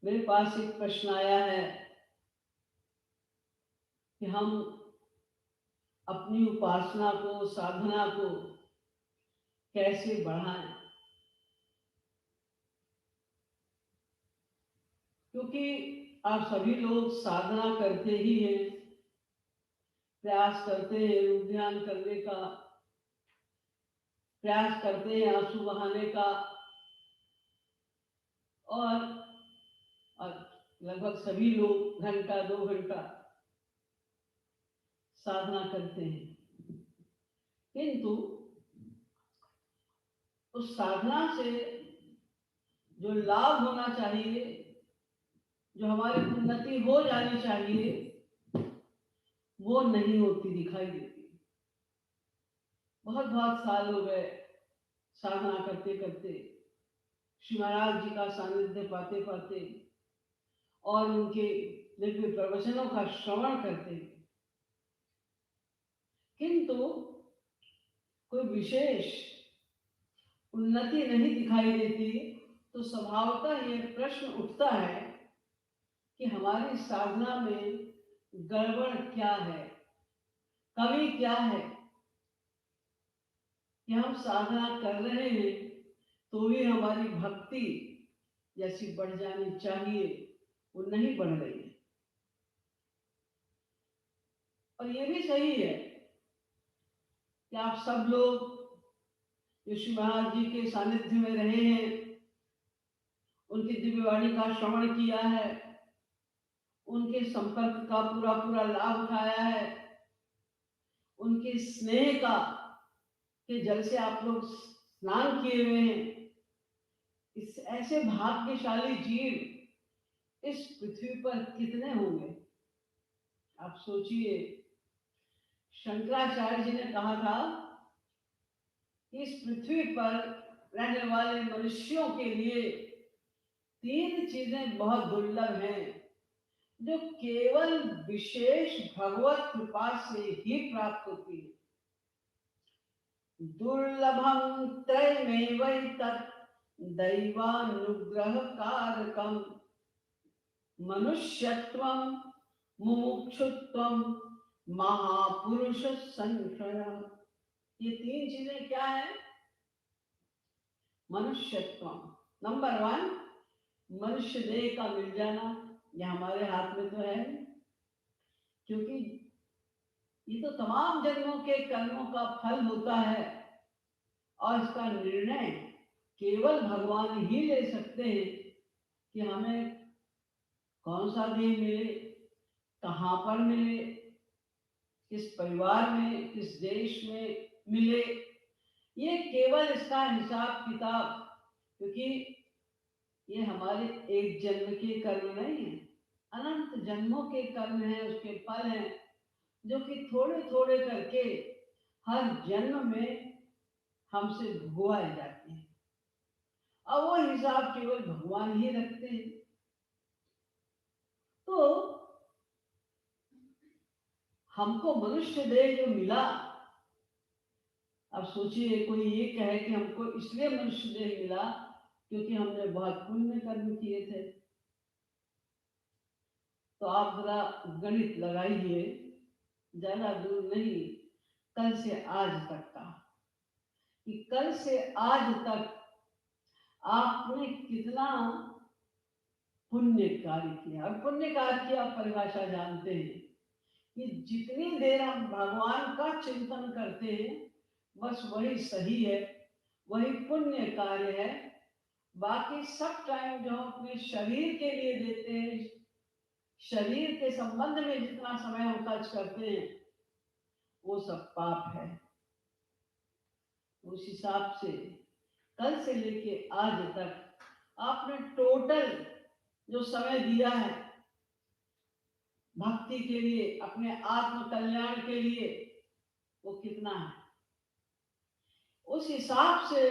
मेरे पास एक प्रश्न आया है कि हम अपनी उपासना को, साधना को कैसे बढ़ाएं। क्योंकि आप सभी लोग साधना करते ही हैं, प्रयास करते हैं योग ध्यान करने का, प्रयास करते हैं आंसू बहाने का, और लगभग सभी लोग घंटा 2 घंटा साधना करते हैं। किंतु उस साधना से जो लाभ होना चाहिए, जो हमारी उन्नति हो जानी चाहिए, वो नहीं होती, दिखाई देती। बहुत बहुत साल हो गए साधना करते करते, श्री महाराज जी का सानिध्य पाते पाते और उनके दिव्य प्रवचनों का श्रवण करते, किंतु कोई विशेष उन्नति नहीं दिखाई देती। तो स्वभावतः ये प्रश्न उठता है कि हमारी साधना में गड़बड़ क्या है, कमी क्या है कि हम साधना कर रहे हैं तो भी हमारी भक्ति जैसी बढ़ जानी चाहिए वो नहीं बढ़ रही है। और ये भी सही है कि आप सब लोग श्री महाराज जी के सानिध्य में रहे हैं, उनकी दिव्यवाणी का श्रवण किया है, उनके संपर्क का पूरा पूरा लाभ उठाया है, उनके स्नेह का के जल से आप लोग स्नान किए हुए हैं। इस ऐसे भाग्यशाली जीव इस पृथ्वी पर कितने होंगे? आप सोचिए, शंकराचार्य जी ने कहा था कि इस पृथ्वी पर रहने वाले मनुष्यों के लिए 3 चीजें बहुत दुर्लभ हैं जो केवल विशेष भगवत कृपा से ही प्राप्त होती है। दुर्लभम त्रयमेवैतत् दैवानुग्रह कारकम मनुष्यत्वम मुमुक्षुत्वम महापुरुष संशय। ये 3 चीजें क्या है? मनुष्यत्वम, नंबर 1, मनुष्य देह का मिल जाना। ये हमारे हाथ में तो है, क्योंकि ये तो तमाम जन्मों के कर्मों का फल होता है और इसका निर्णय केवल भगवान ही ले सकते हैं कि हमें कौन सा देह मिले, कहाँ पर मिले, किस परिवार में, किस देश में मिले। ये केवल इसका हिसाब किताब, क्योंकि ये हमारे एक जन्म के कर्म नहीं है, अनंत जन्मों के कर्म हैं, उसके फल हैं, जो कि थोड़े थोड़े करके हर जन्म में हमसे भुगवाए जाते हैं। अब वो हिसाब केवल भगवान ही रखते हैं। तो हमको मनुष्य देह जो मिला, अब सोचिए कोई ये कहे कि हमको इसलिए मनुष्य देह मिला क्योंकि हमने बहुत पुण्य कर्म किए थे, तो आप जरा गणित लगाइए, ज्यादा दूर नहीं, कल से आज तक का, कि कल से आज तक आपने कितना पुण्य कार्य किया। और पुण्य कार्य की आप परिभाषा जानते हैं कि जितनी देर हम भगवान का चिंतन करते हैं बस वही सही है, वही पुण्य कार्य है। बाकी सब टाइम जो हम अपने शरीर के लिए देते हैं, शरीर के संबंध में जितना समय हम खर्च करते हैं, वो सब पाप है। उस हिसाब से कल से लेके आज तक आपने टोटल जो समय दिया है भक्ति के लिए, अपने आत्म कल्याण के लिए, वो कितना है? उस हिसाब से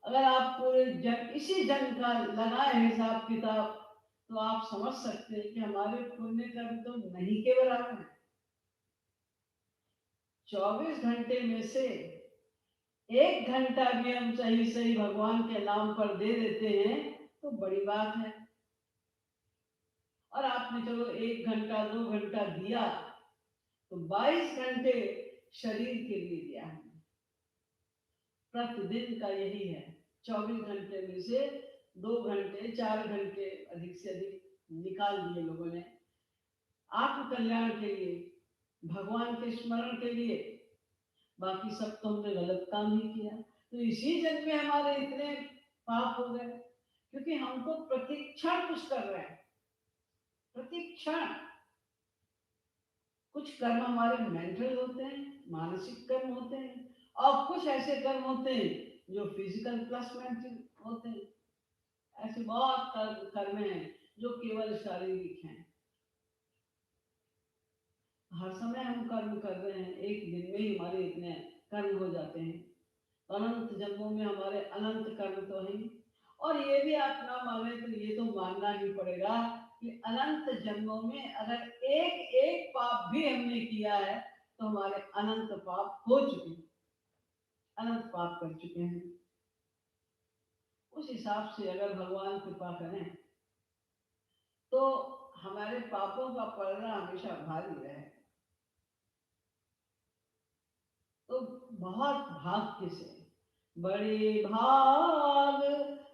अगर आप पूरे जन इसी जन का लगाए हिसाब किताब, तो आप समझ सकते हैं कि हमारे पुण्य कर्म तो नहीं के बराबर है। 24 घंटे में से 1 घंटा भी हम सही सही भगवान के नाम पर दे देते हैं तो बड़ी बात है। और आपने चलो 1 घंटा 2 घंटा दिया, तो 22 घंटे शरीर के लिए दिया है। प्रतिदिन का यही है, 24 घंटे में से 2 घंटे 4 घंटे अधिक से अधिक निकाल दिए लोगों ने आत्म कल्याण के लिए, भगवान के स्मरण के लिए। बाकी सब तो हमने गलत काम ही किया, तो इसी जन्म में हमारे इतने पाप हो गए, क्योंकि हम तो प्रतिक्षण कुछ कर रहे हैं, प्रतिक्षण। कुछ कर्म हमारे मेंटल होते हैं, मानसिक कर्म होते हैं, और कुछ ऐसे कर्म होते हैं जो फिजिकल प्लस मेंटल होते हैं। ऐसे बहुत कर्म हैं जो केवल शारीरिक हैं। हर समय हम कर्म कर रहे हैं, एक दिन में ही हमारे इतने कर्म हो जाते हैं। अनंत जन्मों में हमारे अनंत कर्म तो हैं। और ये भी आप ना माने तो ये तो मानना ही पड़ेगा कि अनंत जन्मों में अगर एक एक पाप भी हमने किया है तो हमारे अनंत पाप हो चुके हैं, अनंत पाप कर चुके हैं। उस हिसाब से अगर भगवान कृपा करें तो हमारे पापों का पलड़ा हमेशा भारी रहे। तो बहुत भाग्य से, बड़े भाग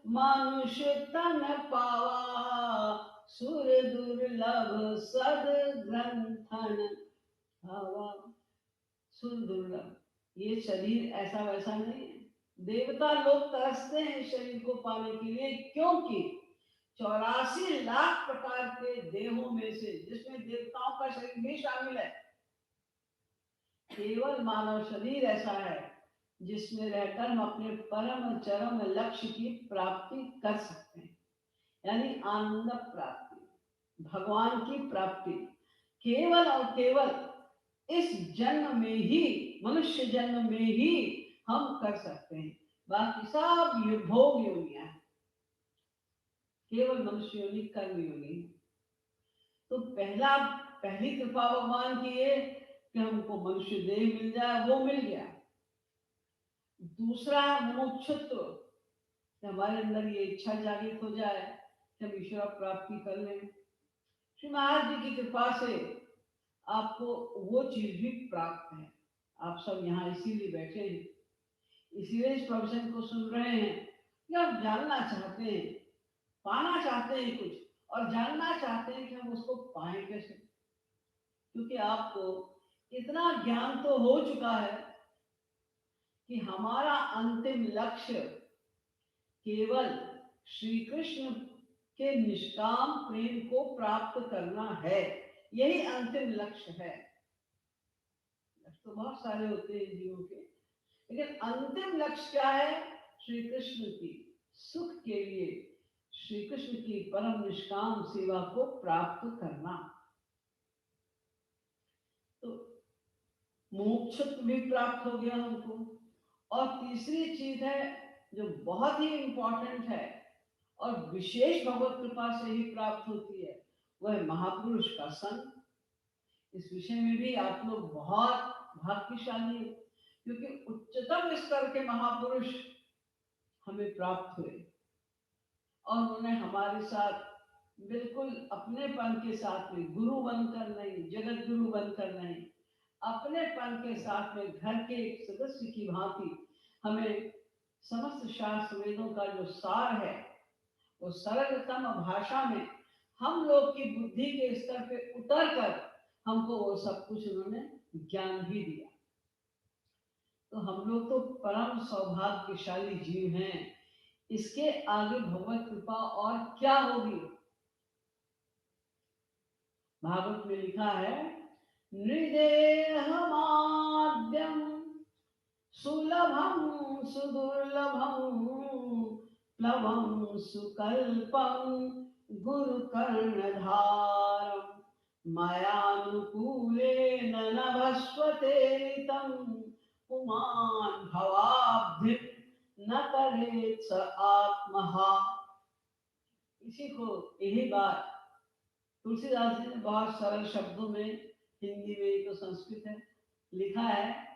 मनुष्य तन पावा, सुर दुर्लभ सद ग्रंथन हवा। सुर दुर्लभ, ये शरीर ऐसा वैसा नहीं है। देवता लोग तरसते हैं शरीर को पाने के लिए, क्योंकि 84 लाख प्रकार के देहों में से, जिसमें देवताओं का शरीर भी शामिल है, केवल मानव शरीर ऐसा है जिसमें रहकर हम अपने परम चरम लक्ष्य की प्राप्ति कर सकते हैं, यानी आनंद प्राप्ति, भगवान की प्राप्ति केवल और केवल इस जन्म में ही, मनुष्य जन्म में ही हम कर सकते हैं। बाकी सब भोग योनियां हैं, केवल मनुष्य योनि कर्म योनि। तो पहली कृपा भगवान की ये कि हमको मनुष्य देह मिल जाए, वो मिल गया। दूसरा मुमुक्षुत्व, हमारे अंदर ये इच्छा जागृत हो जाए कि हम ईश्वर प्राप्ति कर लें। श्री महाराज जी की कृपा से आपको वो चीज भी प्राप्त है। आप सब यहाँ इसीलिए बैठे हैं, इसीलिए इस प्रवचन को सुन रहे हैं कि आप जानना चाहते हैं, पाना चाहते हैं कुछ, और जानना चाहते हैं कि हम उसको पाएं कैसे। क्योंकि आपको इतना ज्ञान तो हो चुका है कि हमारा अंतिम लक्ष्य केवल श्री कृष्ण के निष्काम प्रेम को प्राप्त करना है, यही अंतिम लक्ष्य है। लक्ष्य तो बहुत सारे होते हैं जीवों के, लेकिन अंतिम लक्ष्य क्या है? श्री कृष्ण की सुख के लिए श्री कृष्ण की परम निष्काम सेवा को प्राप्त करना। तो मोक्षत्व भी प्राप्त हो गया हमको। और तीसरी चीज है जो बहुत ही इंपॉर्टेंट है और विशेष भगवत कृपा से ही प्राप्त होती है, वह महापुरुष का संग। इस विषय में भी आप लोग बहुत भाग्यशाली हैं, क्योंकि उच्चतम स्तर के महापुरुष हमें प्राप्त हुए और उन्होंने हमारे साथ बिल्कुल अपनेपन के साथ में, गुरु बनकर नहीं, जगत गुरु बनकर नहीं, अपनेपन के साथ में घर के एक सदस्य की भांति हमें समस्त शास्त्र वेदों का जो सार है वो सरलतम भाषा में हम लोग की बुद्धि के स्तर पे उतर कर हमको वो सब कुछ उन्होंने ज्ञान भी दिया। तो हम लोग तो परम सौभाग्यशाली जीव हैं। इसके आगे भगवत कृपा और क्या होगी? भागवत में लिखा है, नृदेहमाद्यम सुलभम सुदुर्लभम प्लवम सुकल्पम गुरु कर्णधारम मयानुकूलेन नभस्वते तम पुमान भवाब्धि न करेत स आत्महा। इसी को यही बात तुलसीदास जी ने बहुत सरल शब्दों में, हिंदी में तो संस्कृत है, लिखा है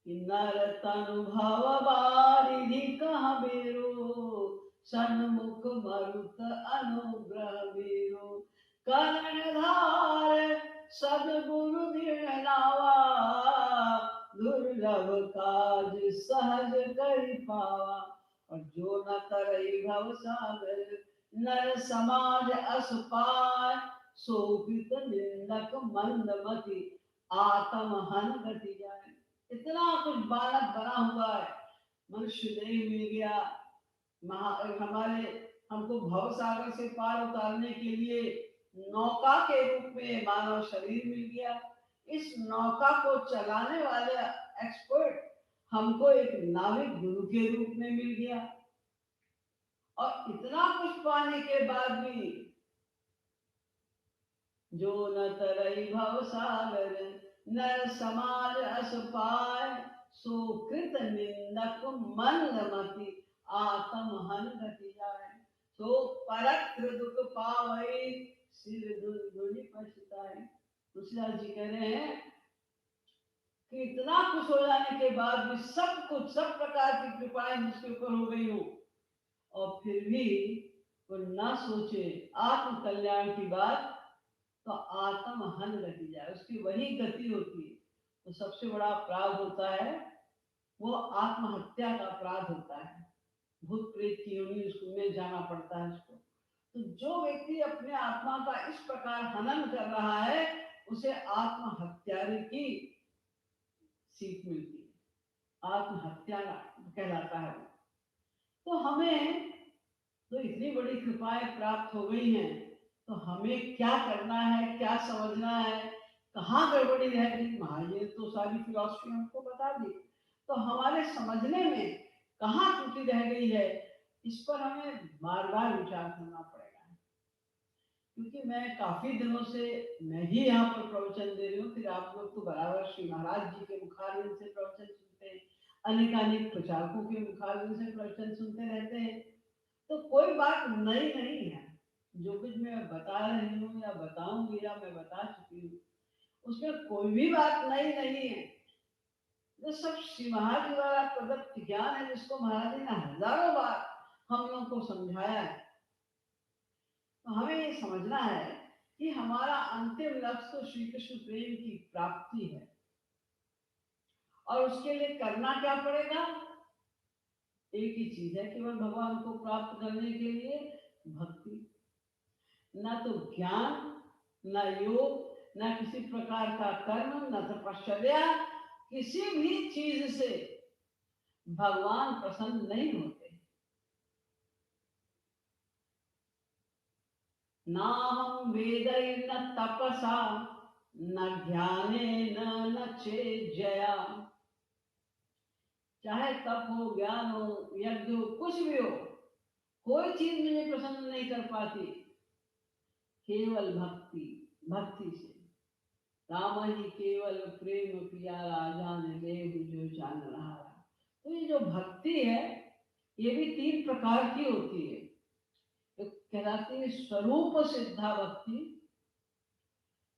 कि नर तनुभव बारिधि कह बेरो सन्मुख मरुत अनुग्रह बेरो कर्णधार सद्गुरु दृढ़ नावा, दुर्लभ काज सहज कर पावा। और जो न तरई भव सागर, नर समाज अस पाय, सो कृत निंदक मंदमति, आत्म हन गति जाए। इतना कुछ बालक बना हुआ है, मनुष्य देह मिल गया, हमारे हमको भव सागर से पार उतारने के लिए नौका के रूप में मानव शरीर मिल गया। इस नौका को चलाने वाले एक्सपर्ट हमको एक नाविक गुरु के रूप में मिल गया। और इतना कुछ पाने के बाद भी जो न तरई भव सागर, नर समाज अस पाय, सो कृत निंदक मंदमति, आत्म हन गति जाए। सो परक दुख पावै, सिर धुनि पछताए। तुलसीदास जी कह रहे हैं कि इतना कुछ हो जाने के बाद भी सब कुछ, सब प्रकार की कृपाएं जिसके ऊपर हो गई हो, और फिर भी वो ना सोचे आत्म कल्याण की बात, तो आत्म हन गति जाए, उसकी वही गति होती है। तो सबसे बड़ा अपराध होता है वो आत्महत्या का अपराध होता है। भूत प्रेत की योनि उसमें जाना पड़ता है उसको। तो जो व्यक्ति अपने आत्मा का इस प्रकार हनन कर रहा है, उसे आत्महत्यारे की सीख मिलती है, आत्महत्या कहलाता है। तो हमें तो इतनी बड़ी कृपाएं प्राप्त हो गई हैं, तो हमें क्या करना है, क्या समझना है, कहाँ गड़बड़ी रह गई। महाराज तो सारी फिलॉसफी हमको बता दी, तो हमारे समझने में कहाँ त्रुटि रह गई है, इस पर हमें बार बार विचार करना पड़ेगा। क्योंकि मैं काफी दिनों से मैं ही यहाँ पर प्रवचन दे रही हूँ, फिर आप लोग तो बराबर श्री महाराज जी के मुखारविंद से प्रवचन सुनते हैं, अनेकानेक प्रचारकों के मुखारविंद से प्रवचन सुनते रहते हैं। तो कोई बात नई नहीं है, जो कुछ मैं बता रही हूँ या बताऊंगी या मैं बता चुकी हूँ, उसमें कोई भी बात नई नहीं है। जो सब श्री महाराज द्वारा प्रदत्त ज्ञान है, जिसको महाराज जी ने हजारों बार हम लोगों को समझाया है। तो हमें ये समझना है कि हमारा अंतिम लक्ष्य तो श्री कृष्ण प्रेम की प्राप्ति है, और उसके लिए करना क्या पड़ेगा? एक ही चीज है, केवल भगवान को प्राप्त करने के लिए भक्ति। न तो ज्ञान, न योग, न किसी प्रकार का कर्म, न तपश्चर्या, किसी भी चीज से भगवान प्रसन्न नहीं होते। ना हम वेदै न तपसा, न ज्ञाने न चेज्जया। चाहे तप हो, ज्ञान हो, यज्ञ हो, कुछ भी हो, कोई चीज मुझे प्रसन्न नहीं कर पाती, केवल भक्ति। भक्ति से राम ही केवल प्रेम पियारा, जान ले जो जान रहा। तो ये जो भक्ति है, ये भी तीन प्रकार की होती है। एक कहलाती है स्वरूप सिद्धा भक्ति,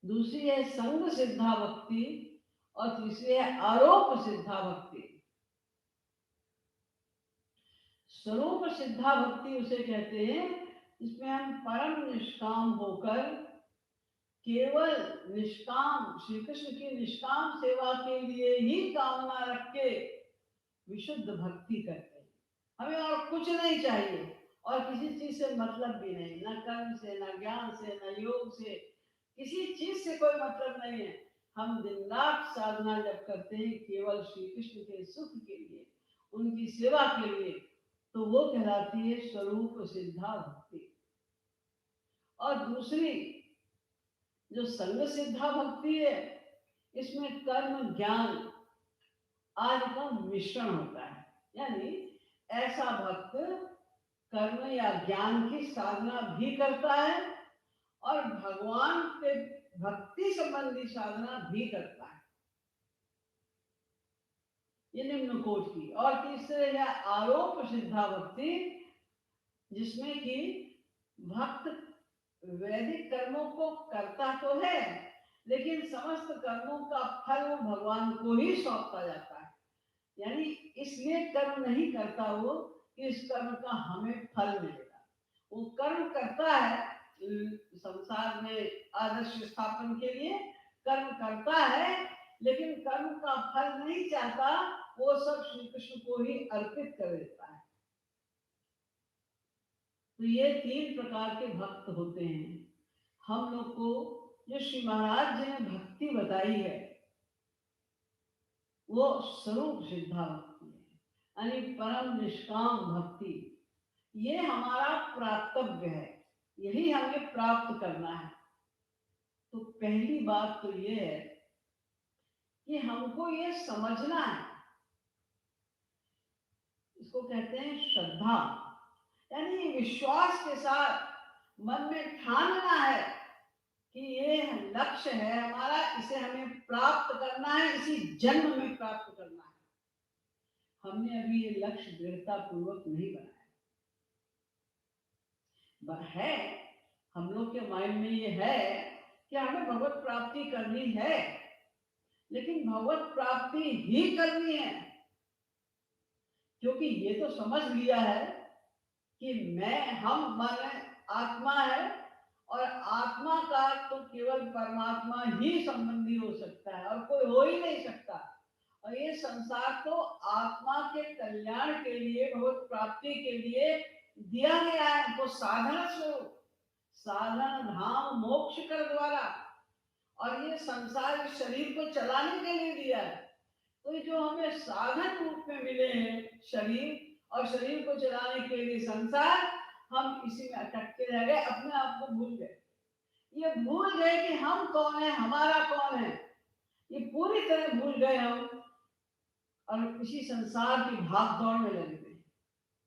दूसरी है संग सिद्धा भक्ति, और तीसरी है आरोप सिद्धा भक्ति। स्वरूप सिद्धा भक्ति उसे कहते हैं जिसमें हम परम निष्काम होकर, केवल निष्काम श्री कृष्ण की निष्काम सेवा के लिए ही कामना रख के विशुद्ध भक्ति करते हैं। हमें और कुछ नहीं चाहिए, और किसी चीज से मतलब भी नहीं, न कर्म से, न ज्ञान से, न योग से, किसी चीज से कोई मतलब नहीं है। हम दिन रात साधना जब करते हैं केवल श्री कृष्ण के सुख के लिए, उनकी सेवा के लिए, तो वो कहलाती है स्वरूप सिद्धा भक्ति। और दूसरी जो संग सिद्धा भक्ति है, इसमें कर्म ज्ञान आदि का मिश्रण होता है। यानी ऐसा भक्त कर्म या ज्ञान की साधना भी करता है और भगवान के भक्ति संबंधी साधना भी करता है, ये निम्न कोटि की। और तीसरे है आरोप सिद्धा भक्ति, जिसमें कि भक्त वैदिक कर्मों को करता तो है, लेकिन समस्त कर्मों का फल भगवान को ही सौंपता जाता है। यानी इसलिए कर्म नहीं करता वो कि इस कर्म का हमें फल मिलेगा। वो कर्म करता है संसार में आदर्श स्थापन के लिए कर्म करता है, लेकिन कर्म का फल नहीं चाहता, वो सब श्री कृष्ण को ही अर्पित कर देता है। तो ये 3 प्रकार के भक्त होते हैं। हम लोग को जो श्री महाराज जी ने भक्ति बताई है वो स्वरूप सिद्धा भक्ति है, यानी परम निष्काम भक्ति। ये हमारा प्राप्तव्य है, यही हमें प्राप्त करना है। तो पहली बात तो ये है कि हमको ये समझना है, इसको कहते हैं श्रद्धा, यानी विश्वास के साथ मन में ठानना है कि ये लक्ष्य है हमारा, इसे हमें प्राप्त करना है, इसी जन्म में प्राप्त करना है। हमने अभी ये लक्ष्य दृढ़ता पूर्वक नहीं बनाया है। हम लोग के माइंड में ये है कि हमें भगवत प्राप्ति करनी है, लेकिन भगवत प्राप्ति ही करनी है, क्योंकि ये तो समझ लिया है कि हम माने आत्मा है, और आत्मा का तो केवल परमात्मा ही संबंधी हो सकता है, और कोई हो ही नहीं सकता। और ये संसार तो आत्मा के कल्याण के लिए, भगवत प्राप्ति के लिए दिया गया है, वो साधन स्वरूप, साधन धाम मोक्ष कर द्वारा, और ये संसार शरीर को चलाने के लिए दिया है। तो जो हमें साधन रूप में मिले हैं शरीर, और शरीर को चलाने के लिए संसार, हम इसी में अटकते रह गए, अपने आप को भूल गए। ये भूल गए कि हम कौन है, हमारा कौन है, ये पूरी तरह भूल गए हम, और इसी संसार की भाग दौड़ में लगे गए।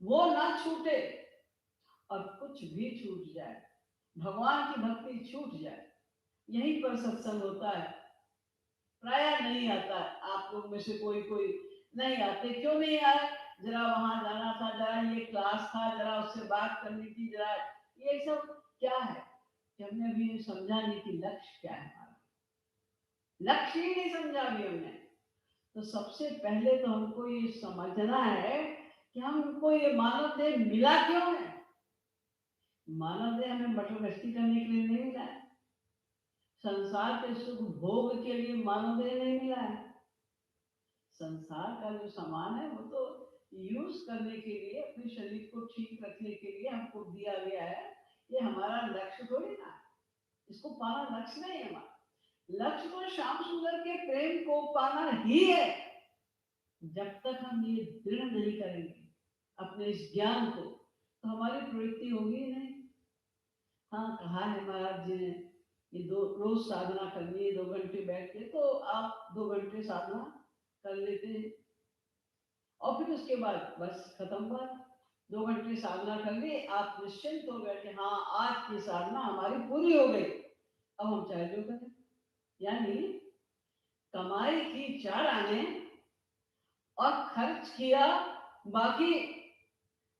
वो ना छूटे, और कुछ भी छूट जाए, भगवान की भक्ति छूट जाए, यहीं पर सत्संग होता है। प्राय नहीं आता है, आप लोग में से कोई कोई नहीं आते, क्यों नहीं आए? जरा वहां जाना था, जरा ये क्लास था, जरा उससे बात करनी थी, जरा ये सब क्या है कि हमने अभी समझा नहीं कि लक्ष्य क्या है हमारा, लक्ष्य ही नहीं समझा अभी हमने। तो सबसे पहले तो हमको ये समझना है कि हमको ये मानव देह मिला क्यों है। मानव देह हमें मटर गश्ती करने के लिए नहीं मिला है, संसार के सुख भोग के लिए मानव देह नहीं मिला है। संसार का जो सामान है वो तो यूज करने के लिए, अपने शरीर को ठीक रखने के लिए हमको दिया गया है, ये हमारा लक्ष्य थोड़ी ना, इसको पाना लक्ष्य नहीं है हमारा। लक्ष्य तो श्याम सुंदर के प्रेम को पाना ही है। जब तक हम ये दृढ़ नहीं करेंगे अपने इस ज्ञान को, तो हमारी प्रवृत्ति होगी नहीं। हाँ, कहा है महाराज जी ने ये रोज साधना करनी है, 2 घंटे बैठ के, तो आप 2 घंटे साधना कर लेते हैं, और फिर उसके बाद बस खत्म बात। 2 घंटे साधना कर ली, आप निश्चिंत हो गए कि हाँ आज की साधना हमारी पूरी हो गई, अब हम चाहे जो करें। यानी कमाई की 4 आने और खर्च किया बाकी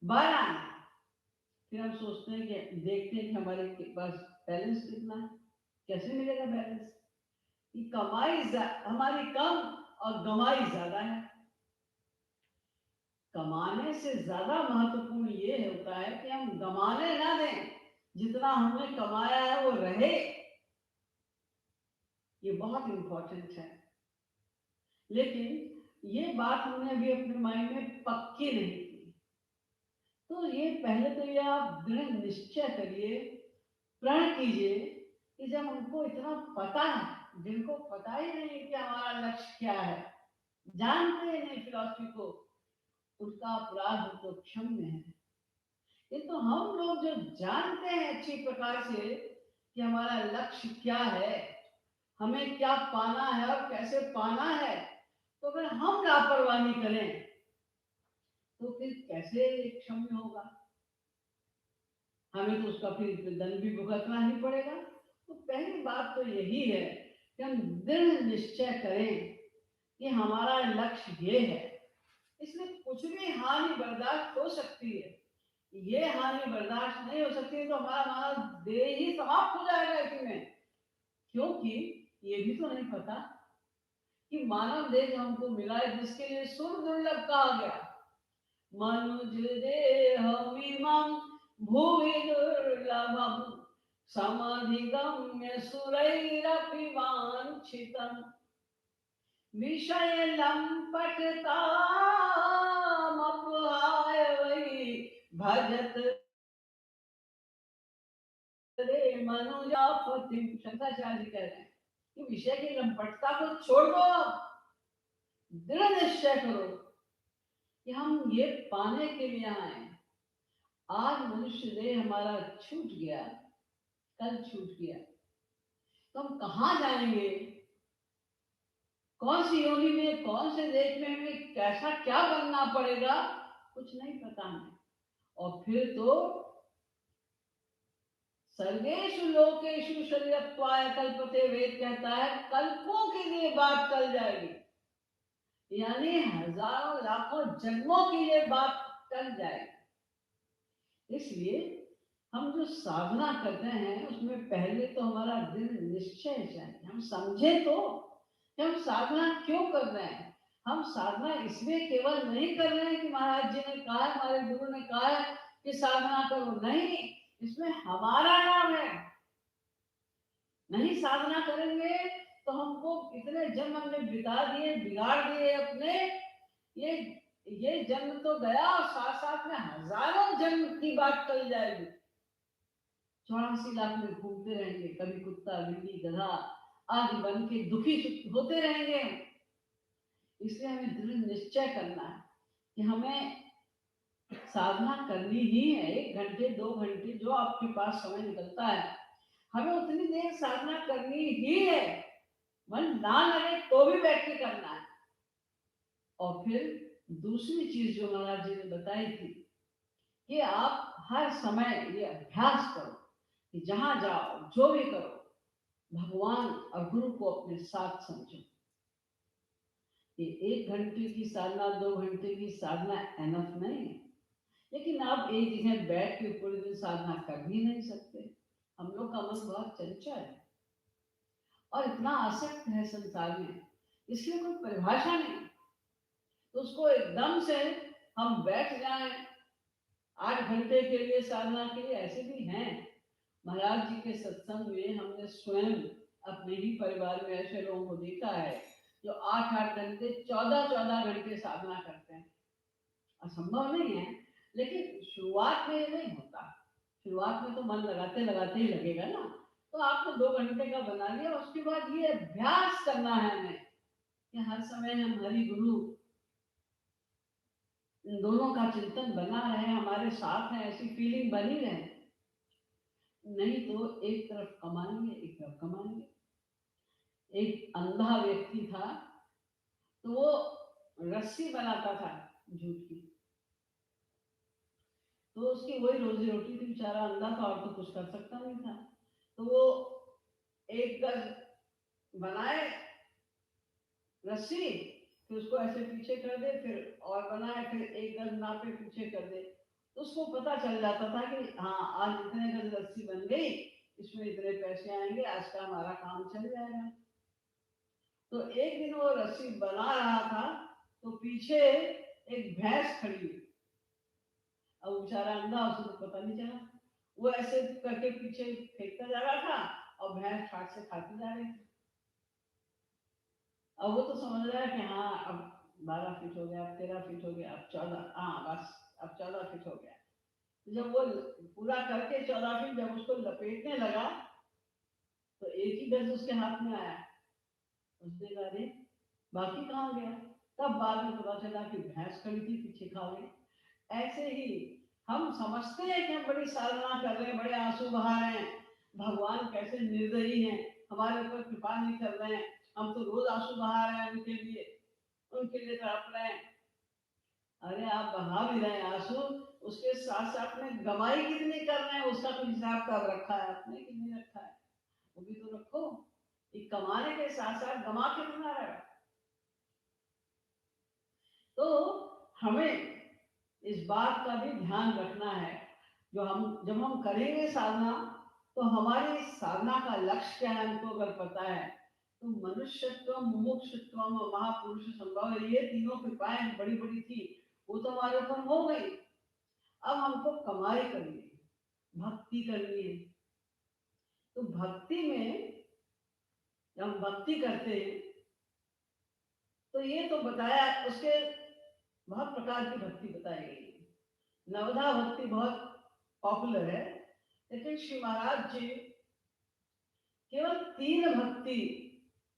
12 आने। फिर हम सोचते हैं कि देखते हैं कि हमारे पास बैलेंस कितना है, कैसे मिलेगा बैलेंस, कि कमाई हमारी कम और कमाई ज्यादा है। कमाने से ज्यादा महत्वपूर्ण ये होता है कि हम गमाने ना दें, जितना हमने कमाया है वो रहे, ये बहुत इंपॉर्टेंट है। लेकिन ये बात हमने अभी अपने माइंड में पक्की नहीं की। तो ये पहले तो ये आप दृढ़ निश्चय करिए, प्रण कीजिए कि जब हमको इतना पता है, जिनको पता ही नहीं कि हमारा लक्ष्य क्या है, जानते ही नहीं फिलॉसफी को, उसका अपराध तो क्षम्य है। ये तो हम लोग जो जानते हैं अच्छी प्रकार से कि हमारा लक्ष्य क्या है, हमें क्या पाना है और कैसे पाना है, तो अगर हम लापरवाही करें तो फिर कैसे क्षम्य होगा, हमें तो उसका फिर दंड भी भुगतना ही पड़ेगा। तो पहली बात तो यही है कि हम दृढ़ निश्चय करें कि हमारा लक्ष्य ये है, इसमें कुछ भी हानि बर्दाश्त हो सकती है, ये हानि बर्दाश्त नहीं हो सकती तो हमारा मानव देह ही समाप्त हो जाएगा इसी में। क्योंकि ये भी तो नहीं पता कि मानव देह जो हमको मिला है, जिसके लिए सुर दुर्लभ कहा गया, मनुज देह भुवि दुर्लभम समधिगम्य सुरैरपि वाञ्छितम् विषय लम्पटतामपहाय वै भजत रे मनुजापति। शंकराचार्य कह रहे हैं कि विषय की लंपटता को छोड़ दो, दृढ़ निश्चय करो कि हम ये पाने के लिए आए। आज मनुष्य देह हमारा छूट गया, कल छूट गया, तो हम कहाँ जाएंगे, कौन सी योनि में, कौन से देश में हमें कैसा क्या बनना पड़ेगा, कुछ नहीं पता हमें। और फिर तो सर्वेषु लोकेषु शरीरत्वाय कल्पते, वेद कहता है कल्पों के लिए बात चल जाएगी, यानी हजारों लाखों जन्मों के लिए बात चल जाएगी। इसलिए हम जो साधना करते हैं उसमें पहले तो हमारा दृढ़ निश्चय चाहिए। हम समझे तो कि हम साधना क्यों कर रहे हैं। हम साधना इसलिए केवल नहीं कर रहे हैं कि महाराज जी ने कहा है, हमारे गुरु ने कहा है कि साधना करो, नहीं, इसमें हमारा नाम है। नहीं साधना करेंगे तो हमको इतने जन्म हमने बिता दिए, बिगाड़ दिए अपने। ये जन्म तो गया और साथ साथ में हजारों जन्म की बात चल जाएगी। 84 लाख में घूमते रहेंगे, कभी कुत्ता, बिल्ली, गधा आदि बन के दुखी होते रहेंगे। इसलिए हमें दृढ़ निश्चय करना है कि हमें साधना करनी ही है। 1 घंटे 2 घंटे जो आपके पास समय निकलता है, हमें उतनी देर साधना करनी ही है। मन ना लगे तो भी बैठ के करना है। और फिर दूसरी चीज जो महाराज जी ने बताई थी कि आप हर समय ये अभ्यास करो कि जहां जाओ, जो भी करो, भगवान और गुरु को अपने साथ समझो। ये 1 घंटे की साधना, 2 घंटे की साधना एनफ नहीं है। लेकिन आप एक जगह बैठ के पूरे दिन साधना कर भी नहीं सकते। हम लोग का मन बहुत चंचल है और इतना आसक्त है संसार में, इसलिए कोई परिभाषा नहीं। तो उसको एकदम से हम बैठ जाएं 8 घंटे के लिए साधना के लिए, ऐसे भी हैं। महाराज जी के सत्संग में हमने स्वयं अपने ही परिवार में ऐसे लोगों को देखा है जो 8-8 घंटे, 14-14 घंटे साधना करते हैं। असंभव नहीं है, लेकिन शुरुआत में नहीं होता। शुरुआत में तो मन लगाते लगाते ही लगेगा ना। तो आपको 2 घंटे का बना लिया, उसके बाद ये अभ्यास करना है हमें कि हर समय हम हरि गुरु इन दोनों का चिंतन बना रहे, हमारे साथ है, ऐसी फीलिंग बनी रहे। नहीं तो एक तरफ कमाएंगे, एक तरफ कमाएंगे। एक अंधा व्यक्ति था, तो वो रस्सी बनाता था जूट की, तो उसकी वही रोजी रोटी थी। बेचारा अंधा था और तो कुछ कर सकता नहीं था। तो वो एक गज बनाए रस्सी, फिर उसको ऐसे पीछे कर दे, फिर और बनाए, फिर एक गज नापे, पीछे कर दे। तो उसको पता चल जाता था कि हाँ, आज इतने गज रस्सी बन गई, इसमें इतने पैसे आएंगे, आज का हमारा काम चल जाएगा। तो एक दिन वो रस्सी बना रहा था, तो पीछे एक भैंस खड़ी हुई। अब बेचारा अंधा, उसे तो पता नहीं चला। वो ऐसे करके पीछे फेंकता जा रहा था और भैंस ठाट से खाती जा रही थी। अब वो तो समझ रहा है कि हाँ, अब 12 फीट हो गया, अब 13 फीट हो गया, अब 14, हाँ बस अब 14 फीट हो गया। जब वो पूरा करके 14 फीट जब उसको लपेटने लगा, तो एक ही गज उसके हाथ में आया। उसने कहा अरे बाकी कहाँ गया। तब बाद में पता चला कि भैंस खड़ी थी, पीछे खा गई। ऐसे ही हम समझते हैं कि हम बड़ी साधना कर रहे हैं, बड़े आंसू बहा रहे हैं, भगवान कैसे निर्दयी हैं, हमारे ऊपर कृपा नहीं कर रहे हैं, हम तो रोज आंसू बहा रहे हैं उनके लिए, उनके लिए तड़प रहे हैं। अरे आप बहा भी रहे हैं आंसू, उसके साथ साथ में गवाही कितनी कर रहे हैं उसका तो हिसाब किताब रखा है आपने कि नहीं रखा है, वो भी तो रखो। ये कमाने के साथ साथ गमा कितना रहा है। तो हमें इस बात का भी ध्यान रखना है, जब हम करेंगे साधना, तो हमारी साधना का लक्ष्य क्या है हमको अगर पता है, तो मनुष्यत्व, मुमुक्षुत्व, महापुरुष संभव, ये तीनों कृपाएं बड़ी बड़ी थी, वो तो हमारे ऊपर हो गई। अब हमको कमाई करनी है, भक्ति करनी है। तो भक्ति में जब हम भक्ति करते हैं तो ये तो बताया, उसके बहुत प्रकार की भक्ति बताई गई है। नवधा भक्ति बहुत पॉपुलर है, लेकिन श्री महाराज जी केवल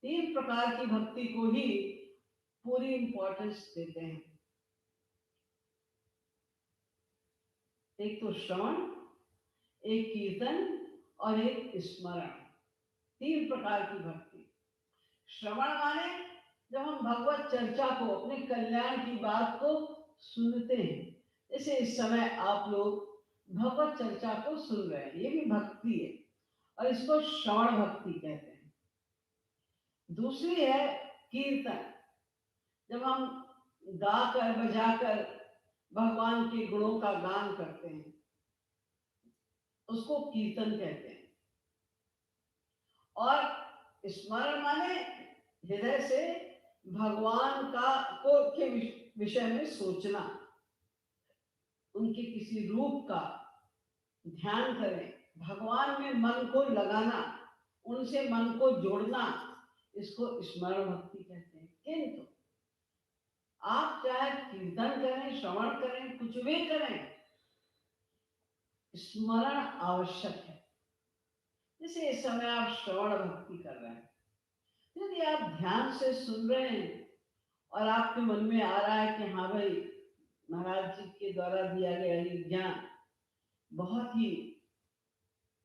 तीन प्रकार की भक्ति को ही पूरी इंपॉर्टेंस देते हैं। एक तो श्रवण, एक कीर्तन और एक स्मरण। तीन प्रकार की भक्ति। श्रवण माने जब हम भगवत चर्चा को, अपने कल्याण की बात को सुनते हैं, जैसे इस समय आप लोग भगवत चर्चा को सुन रहे हैं, ये भी भक्ति है और इसको श्रवण भक्ति कहते हैं। दूसरी है कीर्तन, जब हम गाकर बजाकर भगवान के गुणों का गान करते हैं, उसको कीर्तन कहते हैं। और स्मरण माने हृदय से भगवान के विषय में सोचना, उनके किसी रूप का ध्यान करें, भगवान में मन को लगाना, उनसे मन को जोड़ना, इसको स्मरण भक्ति कहते हैं। किंतु आप चाहे कीर्तन करें, श्रवण करें, कुछ भी करें, स्मरण आवश्यक है। जैसे इस समय आप श्रवण भक्ति कर रहे हैं, यदि आप ध्यान से सुन रहे हैं और आपके मन में आ रहा है कि हाँ भाई, महाराज जी के द्वारा दिया गया ये ज्ञान बहुत ही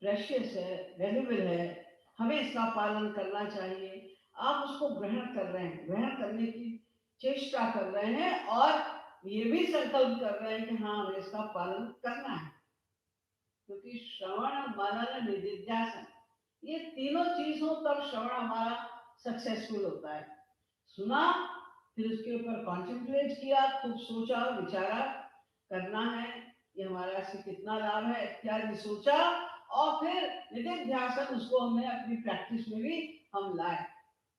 प्रेशियस है, वैल्यूबल है, हमें इसका पालन करना चाहिए, आप उसको ग्रहण कर रहे हैं, ग्रहण करने की चेष्टा कर रहे हैं और ये भी संकल्प कर रहे हैं कि हाँ, हमें इसका पालन करना है। क्योंकि श्रवण, मनन, निधिध्यासन, ये तीनों चीज हो तब श्रवण हमारा सक्सेसफुल होता है। सुना, फिर उसके ऊपर कॉन्सेंट्रेट किया, खूब सोचा, विचारा, करना है ये हमारा से कितना लाभ है इत्यादि सोचा, और फिर निधिध्यासन, उसको हमने अपनी प्रैक्टिस में भी हम लाए।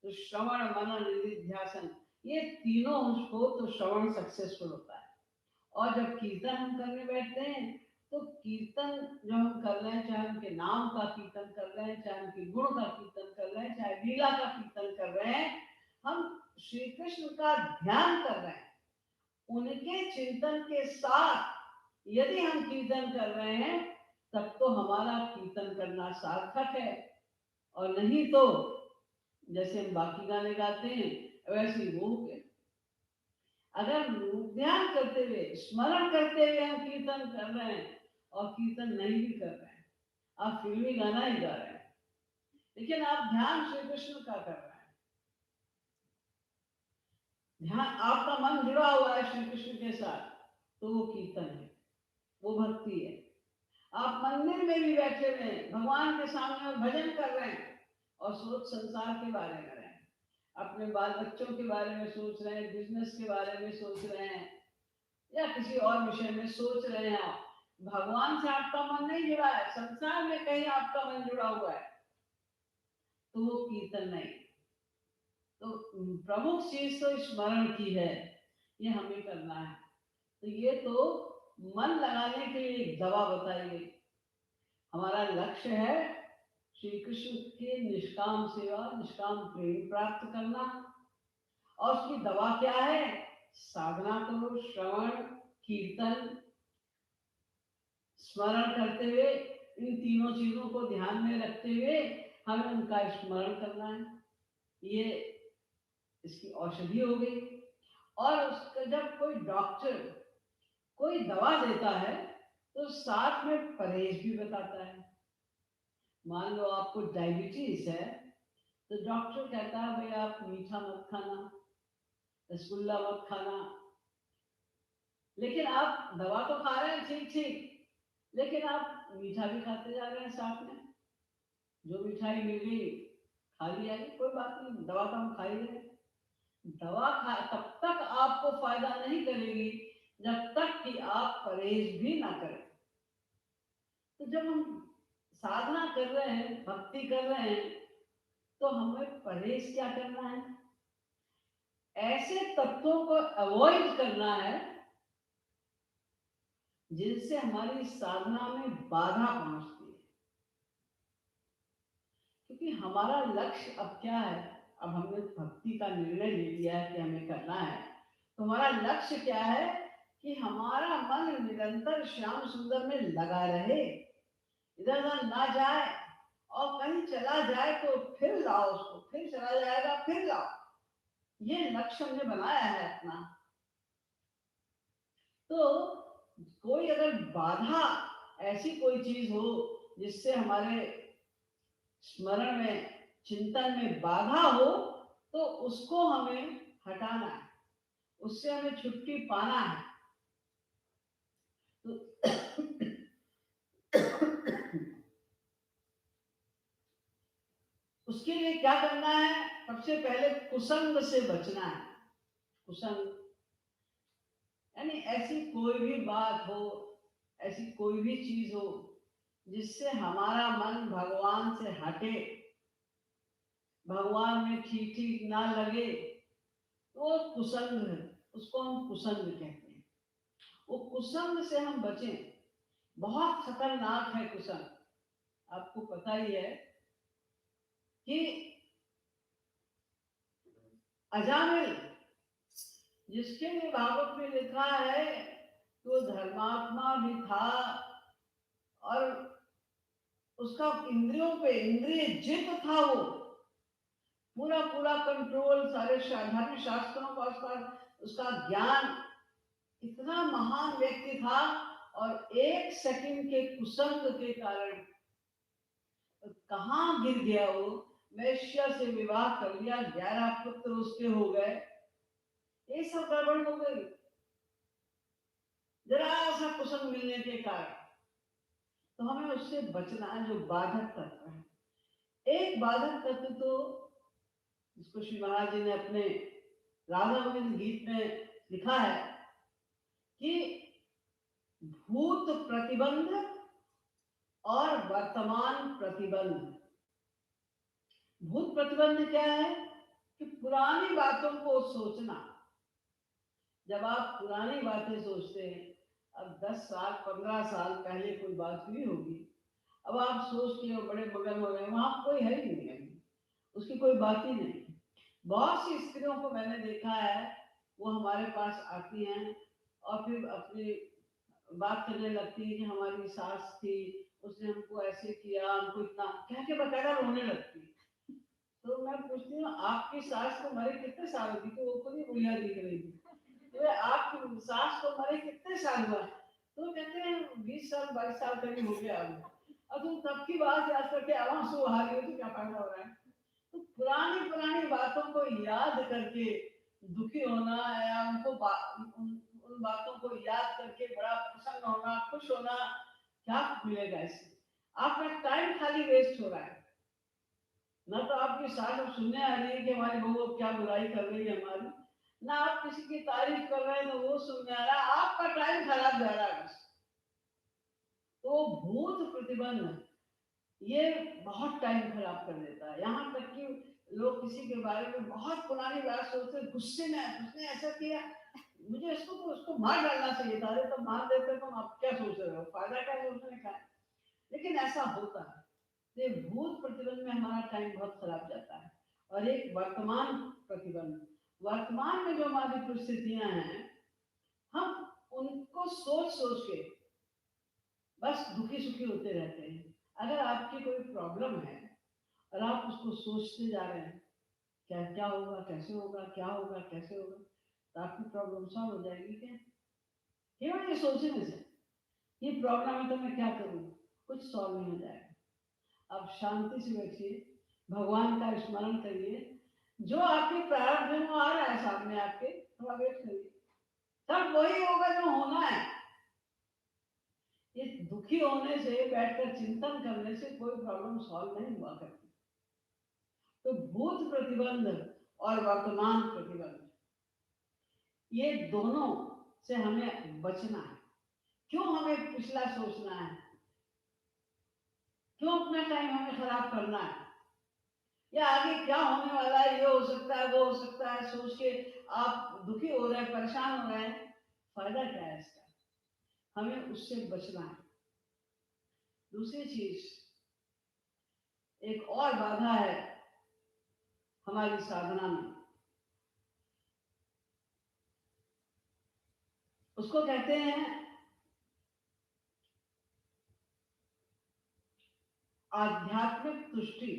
तो श्रवण, मनन, निधिध्यासन, ये तीनों हो तो श्रवण सक्सेसफुल होता है। और जब कीर्तन हम करने बैठते हैं तो कीर्तन जो हम कर रहे हैं, चाहे उनके नाम का कीर्तन कर रहे हैं, चाहे उनके गुण का कीर्तन कर रहे हैं, चाहे लीला का कीर्तन कर रहे हैं, हम श्री कृष्ण का ध्यान कर रहे हैं। उनके चिंतन के साथ यदि हम कीर्तन कर रहे हैं तब तो हमारा कीर्तन करना सार्थक है, और नहीं तो जैसे हम बाकी गाने गाते हैं वैसे ही वो हो गया। अगर ध्यान करते हुए, स्मरण करते हुए हम कीर्तन कर रहे हैं और कीर्तन नहीं भी कर रहे हैं, आप फिल्मी गाना ही गा रहे हैं, लेकिन आप ध्यान श्री कृष्ण का कर रहे हैं, ध्यान, आपका मन जुड़ा हुआ है श्री कृष्ण के साथ, तो वो कीर्तन है, वो भक्ति है। आप मंदिर में भी बैठे हुए हैं, भगवान के सामने भजन कर रहे हैं और सोच संसार के बारे में रहे हैं, अपने बाल बच्चों के बारे में सोच रहे हैं, बिजनेस के बारे में सोच रहे हैं, या किसी और विषय में सोच रहे हैं, आप भगवान से आपका मन नहीं जुड़ा है, संसार में कहीं आपका मन जुड़ा हुआ है, तो वो कीर्तन नहीं। तो प्रमुख चीज तो स्मरण की है, ये हमें करना है। तो ये तो मन लगाने के लिए एक दवा बताई गई। हमारा लक्ष्य है श्री कृष्ण के निष्काम सेवा, निष्काम प्रेम प्राप्त करना, और उसकी दवा क्या है? साधना करो, श्रवण, कीर्तन, स्मरण करते हुए, इन तीनों चीजों को ध्यान में रखते हुए हमें उनका स्मरण करना है। ये इसकी औषधि हो गई। और उसका जब कोई डॉक्टर कोई दवा देता है तो साथ में परहेज भी बताता है। मान लो आपको डायबिटीज है तो डॉक्टर कहता है भाई आप मीठा मत खाना, रसगुल्ला मत खाना, लेकिन आप दवा तो खा रहे हैं ठीक ठीक, लेकिन आप मीठा भी खाते जा रहे हैं साथ में, जो मिठाई मिल गई खा लिया, कोई बात नहीं, दवा तो हम खा ही रहे। दवा खा तब तक आपको फायदा नहीं करेगी जब तक कि आप परहेज भी ना करें। तो जब हम साधना कर रहे हैं, भक्ति कर रहे हैं, तो हमें परहेज क्या करना है? ऐसे तत्वों को अवॉइड करना है जिनसे हमारी साधना में बाधा पहुंचती है। क्योंकि हमारा लक्ष्य अब क्या है, अब हमने भक्ति का निर्णय ले लिया है कि हमें करना है, तो हमारा लक्ष्य क्या है कि हमारा मन निरंतर श्याम सुंदर में लगा रहे, इधर उधर ना जाए, और कहीं चला जाए तो फिर लाओ उसको, फिर चला जाएगा फिर लाओ। ये लक्ष्य हमने बनाया है अपना। तो कोई अगर बाधा, ऐसी कोई चीज हो जिससे हमारे स्मरण में, चिंतन में बाधा हो, तो उसको हमें हटाना है, उससे हमें छुट्टी पाना है। तो उसके लिए क्या करना है? सबसे पहले कुसंग से बचना है। कुसंग यानी ऐसी कोई भी बात हो, ऐसी कोई भी चीज हो जिससे हमारा मन भगवान से हटे, भगवान में ठीक ठीक ना लगे, तो कुसंग है, उसको हम कुसंग कहते हैं। वो कुसंग से हम बचें। बहुत खतरनाक है कुसंग, आपको पता ही है कि अजामिल, जिसके लिए भागवत में लिखा है तो धर्मात्मा भी था, और उसका इंद्रियों पे इंद्रिय जित था, वो पूरा पूरा कंट्रोल, सारे धर्म शास्त्रों का उसका ज्ञान, इतना महान व्यक्ति था, और एक सेकंड के कुसंग के कारण कहाँ गिर गया वो। वैश्य से विवाह कर लिया, 11 पुत्र उसके हो गए, ये सब गड़बड़ हो गई जरा सा कुसंग मिलने के कारण। तो हमें उससे बचना है, जो बाधक तत्व है। एक बाधक तत्व तो जिसको श्री महाराज जी ने अपने राधा गोविंद गीत में लिखा है कि भूत प्रतिबंध और वर्तमान प्रतिबंध। भूत प्रतिबंध क्या है कि पुरानी बातों को सोचना। जब आप पुरानी बातें सोचते हैं, अब 10 साल 15 साल पहले कोई बात हुई होगी, अब आप सोच के बड़े मगन हो गए, वहां कोई है ही नहीं, अभी उसकी कोई बात ही नहीं। बहुत सी स्त्रियों को मैंने देखा है, वो हमारे पास आती हैं और फिर अपनी बात करने लगती है कि हमारी सास थी, उसने हमको ऐसे किया, हमको इतना कह के बकायदा रोने लगती है। तो मैं पूछती हूँ, आपकी सास को मरे कितने साल की? तो वो खुद ही बुढ़िया दिख रही थी। तो आपकी सास को मरे कितने साल हुआ? तो कहते हैं 20 साल 22 साल करीब हो गया। अब तुम तब की बात याद करके आंसू आ रही हो तो क्या फायदा हो रहा है? तो पुरानी पुरानी बातों को याद करके दुखी होना, या उनको उन बातों को याद करके बड़ा प्रसन्न होना, खुश होना, क्या मिलेगा इससे? आपका टाइम खाली वेस्ट हो रहा है। ना तो आपकी सास अब सुनने आ रही है कि हमारी बहू अब क्या बुराई कर रही है हमारी, ना आप किसी की तारीफ कर रहे हैं तो वो सुनने आ रहा है, आपका टाइम खराब जा रहा है। तो भूत प्रतिबंध ये बहुत टाइम खराब कर देता है। यहाँ तक कि लोग किसी के बारे में बहुत पुरानी बात सोचते, गुस्से में उसने ऐसा किया, मुझे इसको तो उसको मार डालना चाहिए था। अरे तो मार देते तो आप क्या सोच रहे हो, फायदा क्या सोचने का? लेकिन ऐसा होता है। ये भूत प्रतिबंध में हमारा टाइम बहुत खराब जाता है। और एक वर्तमान प्रतिबंध, वर्तमान में जो हमारी परिस्थितियां हैं, हम उनको सोच सोच के बस दुखी सुखी होते रहते हैं। अगर आपकी कोई प्रॉब्लम है और आप उसको सोचते जा रहे हैं, क्या क्या होगा, कैसे होगा, क्या होगा, कैसे होगा, तो आपकी प्रॉब्लम सॉल्व हो जाएगी क्या? केवल ये सोचने से ये प्रॉब्लम है तो मैं क्या करूँ, कुछ सॉल्व नहीं हो जाएगा। अब शांति से बैठिए, भगवान का स्मरण करिए, जो आपके प्रारब्ध में आ रहा है सामने आपके, थोड़ा वेट करिए, सब वही होगा जो होना है। इस दुखी होने से, बैठकर चिंतन करने से कोई प्रॉब्लम सॉल्व नहीं हुआ करती। तो भूत प्रतिबंध और वर्तमान प्रतिबंध, ये दोनों से हमें बचना है। क्यों हमें पिछला सोचना है? क्यों अपना टाइम हमें खराब करना है? या आगे क्या होने वाला है, ये हो सकता है, वो हो सकता है, सोच के आप दुखी हो रहे हैं, परेशान हो रहे हैं, फायदा क्या है इसका? हमें उससे बचना है। दूसरी चीज, एक और बाधा है हमारी साधना में, उसको कहते हैं आध्यात्मिक तुष्टि।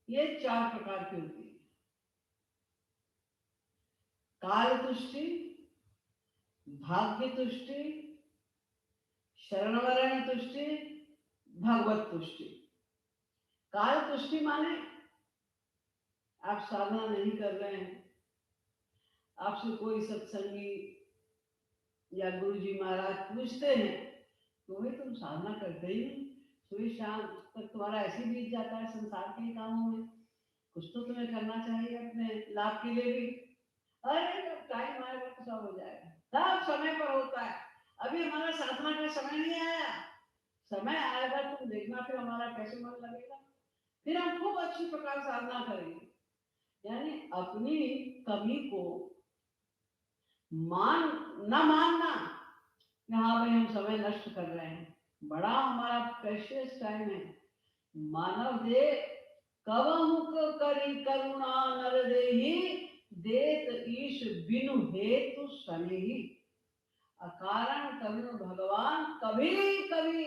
ये 4 प्रकार की होती है। काल तुष्टि, भाग्य तुष्टि, शरणवरण तुष्टि, भगवत तुष्टि। काल तुष्टि माने आप साधना नहीं कर रहे हैं, आपसे कोई सत्संगी या गुरु जी महाराज पूछते हैं तो भाई तुम साधना करते ही नहीं, सुबह शाम तक तुम्हारा ऐसे ही बीत जाता है संसार के कामों में, कुछ तो तुम्हें करना चाहिए अपने लाभ के लिए भी। अरे जब टाइम आएगा तो सब हो जाएगा, सब समय पर होता है, अभी हमारा साधना का समय नहीं आया, समय आएगा तुम देखना फिर हमारा कैसे मन लगेगा, फिर हम खूब अच्छी प्रकार साधना करेंगे। यानी अपनी कमी को न मानना कि हाँ भाई हम समय नष्ट कर रहे हैं, बड़ा हमारा प्रेशियस टाइम है। मानव दे कब मुख करी करुणा नर देहि, देत ईश बिनु हेतु सनेहि, अकारण करुण भगवान कभी कभी।